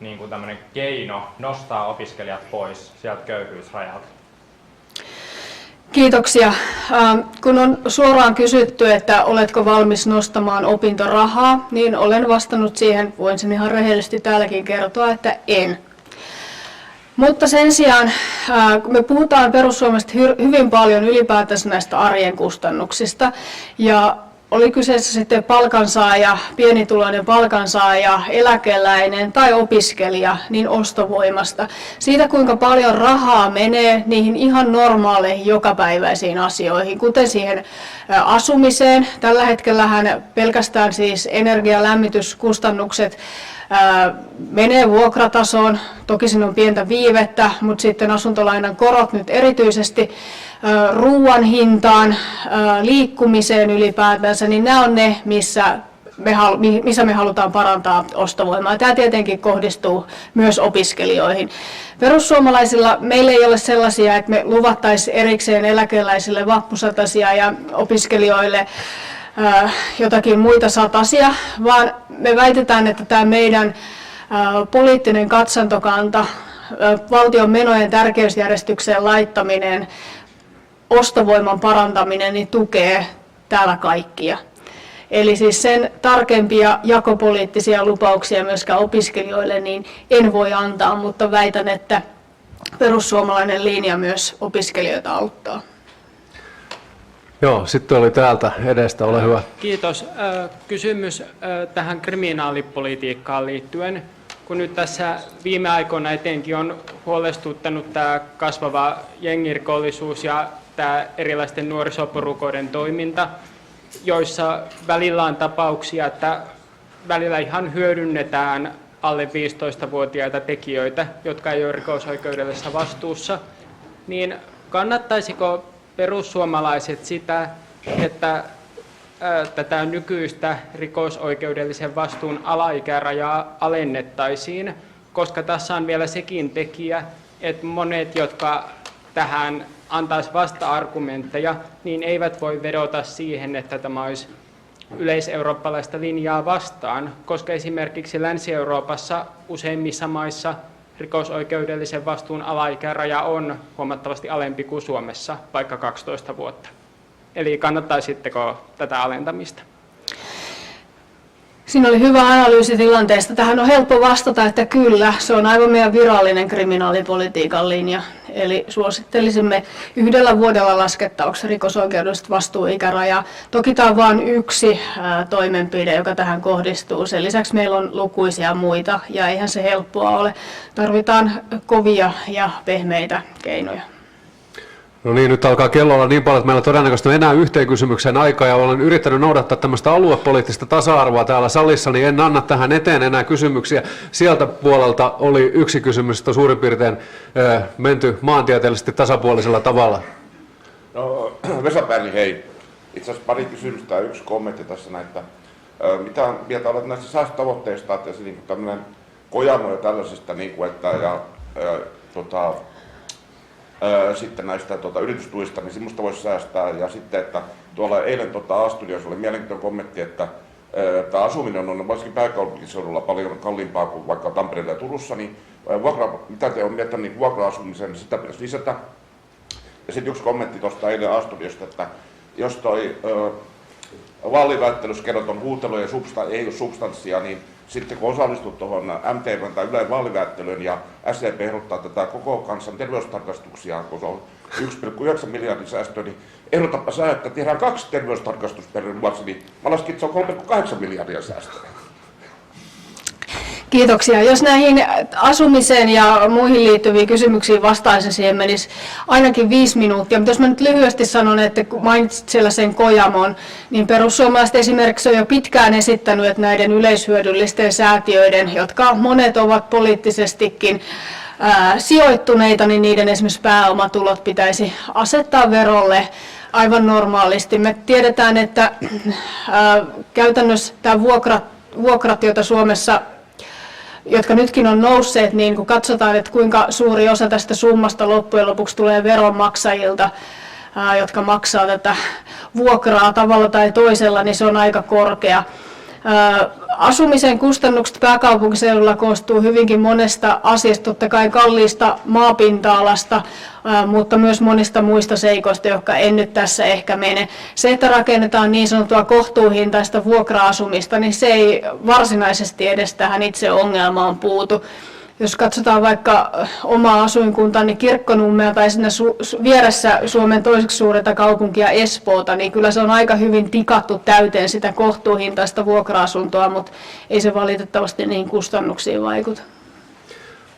niin kuin tämmöinen keino nostaa opiskelijat pois sieltä köyhyysrajalta? Kiitoksia. Kun on suoraan kysytty, että oletko valmis nostamaan opintorahaa, niin olen vastannut siihen, voin sen ihan rehellisesti täälläkin kertoa, että en. Mutta sen sijaan me puhutaan perussuomalaisista hyvin paljon ylipäätänsä näistä arjen kustannuksista. Ja oli kyseessä sitten palkansaaja, pienituloinen palkansaaja, eläkeläinen tai opiskelija, niin ostovoimasta. Siitä, kuinka paljon rahaa menee niihin ihan normaaleihin jokapäiväisiin asioihin, kuten siihen asumiseen. Tällä hetkellähän pelkästään siis energia- ja lämmityskustannukset menee vuokratasoon. Toki siinä on pientä viivettä, mutta sitten asuntolainan korot nyt erityisesti ruoan hintaan, liikkumiseen ylipäätänsä, niin nämä on ne, missä me halutaan parantaa ostovoimaa. Tämä tietenkin kohdistuu myös opiskelijoihin. Perussuomalaisilla meillä ei ole sellaisia, että me luvattaisiin erikseen eläkeläisille vappusatasia ja opiskelijoille jotakin muita satasia, vaan me väitetään, että tämä meidän poliittinen katsantokanta, valtion menojen tärkeysjärjestykseen laittaminen, ostovoiman parantaminen, niin tukee täällä kaikkia. Eli siis sen tarkempia jakopoliittisia lupauksia myöskään opiskelijoille niin en voi antaa, mutta väitän, että perussuomalainen linja myös opiskelijoita auttaa. Joo, sitten oli täältä edestä, ole hyvä. Kiitos. Kysymys tähän kriminaalipolitiikkaan liittyen. Kun nyt tässä viime aikoina etenkin on huolestuttanut tämä kasvava jengirikollisuus ja tämä erilaisten nuorisoporukoiden toiminta, joissa välillä on tapauksia, että välillä ihan hyödynnetään alle 15-vuotiaita tekijöitä, jotka ei ole rikosoikeudellisessa vastuussa, niin kannattaisiko perussuomalaiset sitä, että tätä nykyistä rikosoikeudellisen vastuun alaikärajaa alennettaisiin, koska tässä on vielä sekin tekijä, että monet, jotka tähän antaisi vasta-argumentteja, niin eivät voi vedota siihen, että tämä olisi yleiseurooppalaista linjaa vastaan, koska esimerkiksi Länsi-Euroopassa useimmissa maissa rikosoikeudellisen vastuun alaikäraja on huomattavasti alempi kuin Suomessa, vaikka 12 vuotta. Eli kannattaisitteko tätä alentamista? Siinä oli hyvä analyysi tilanteesta. Tähän on helppo vastata, että kyllä, se on aivan meidän virallinen kriminaalipolitiikan linja. Eli suosittelisimme 1 vuodella laskettavaksi rikosoikeudellista vastuuikärajaa. Toki tämä on vain yksi toimenpide, joka tähän kohdistuu. Sen lisäksi meillä on lukuisia muita ja eihän se helppoa ole. Tarvitaan kovia ja pehmeitä keinoja. No niin, nyt alkaa kello olla niin paljon, että meillä todennäköisesti on enää yhteen kysymykseen aikaa, ja olen yrittänyt noudattaa tämmöistä aluepoliittista tasa-arvoa täällä salissa, niin en anna tähän eteen enää kysymyksiä. Sieltä puolelta oli yksi kysymys, että suurin piirtein menty maantieteellisesti tasapuolisella tavalla. No, Vesa Pärni, hei. Itse asiassa pari kysymystä ja yksi kommentti tässä näitä. Mitä mieltä olet näistä säästötavoitteista, että se niin tämmöinen Kojamo ja tällaisista, niin kuin, sitten näistä yritystuista, niin semmoista voisi säästää. Ja sitten, että tuolla eilen A-studiossa oli mielenkiintoinen kommentti, että asuminen on varsinkin pääkaupunkiseudulla paljon kalliimpaa kuin vaikka Tampereella ja Turussa, niin mitä te olette miettineet niin vuokra-asumisen, niin sitä pitäisi lisätä. Ja sitten yksi kommentti tuosta eilen A-studiosta, että jos toi vaaliväittelyssä kerroton huutelu ja ei ole substanssia, niin sitten kun osallistut tuohon MTV:n tai Ylen vaaliväittelyyn ja SDP ehdottaa tätä koko kansan terveystarkastuksia, kun se on 1,9 miljardin säästö, niin ehdotapa sä, että tehdään 2 terveystarkastusta per vuosi, niin mä laskin, että se on 3,8 miljardia säästöä. Kiitoksia. Jos näihin asumiseen ja muihin liittyviin kysymyksiin vastaisin, siihen menisi ainakin 5 minuuttia. Mutta jos mä nyt lyhyesti sanon, että kun mainitsit siellä sen Kojamon, niin perussuomalaiset esimerkiksi on jo pitkään esittänyt, että näiden yleishyödyllisten säätiöiden, jotka monet ovat poliittisestikin sijoittuneita, niin niiden esimerkiksi pääomatulot pitäisi asettaa verolle aivan normaalisti. Me tiedetään, että käytännössä tämä vuokrat, joita Suomessa jotka nytkin on nousseet, niin kun katsotaan, että kuinka suuri osa tästä summasta loppujen lopuksi tulee veronmaksajilta, jotka maksaa tätä vuokraa tavalla tai toisella, niin se on aika korkea. Asumisen kustannukset pääkaupunkiseudulla koostuu hyvinkin monesta asiasta, totta kai kalliista maapinta-alasta, mutta myös monista muista seikoista, jotka en nyt tässä ehkä mene. Se, että rakennetaan niin sanottua kohtuuhintaista vuokra-asumista, niin se ei varsinaisesti edes tähän itse ongelmaan puutu. Jos katsotaan vaikka omaa asuinkuntaa, niin Kirkkonummea tai siinä vieressä Suomen toiseksi suurinta kaupunkia Espoota, niin kyllä se on aika hyvin tikattu täyteen sitä kohtuuhintaista vuokra-asuntoa, mutta ei se valitettavasti niin kustannuksiin vaikuta.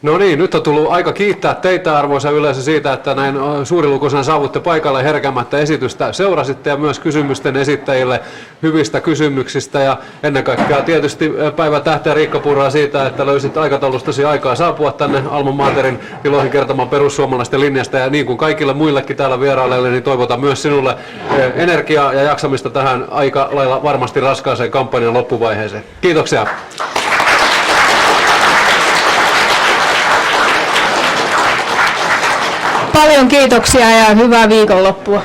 No niin, nyt on tullut aika kiittää teitä arvoisa yleisö siitä, että näin suurilukuisena saavutte paikalle herkämättä esitystä seurasitte ja myös kysymysten esittäjille hyvistä kysymyksistä ja ennen kaikkea tietysti päivä tähteä Riikka Purraa siitä, että löysit aikataulustasi aikaa saapua tänne Alma Materin tiloihin kertomaan perussuomalaisten linjasta ja niin kuin kaikille muillekin täällä vieraille, niin toivotan myös sinulle energiaa ja jaksamista tähän aika lailla varmasti raskaaseen kampanjan loppuvaiheeseen. Kiitoksia. Paljon kiitoksia ja hyvää viikonloppua.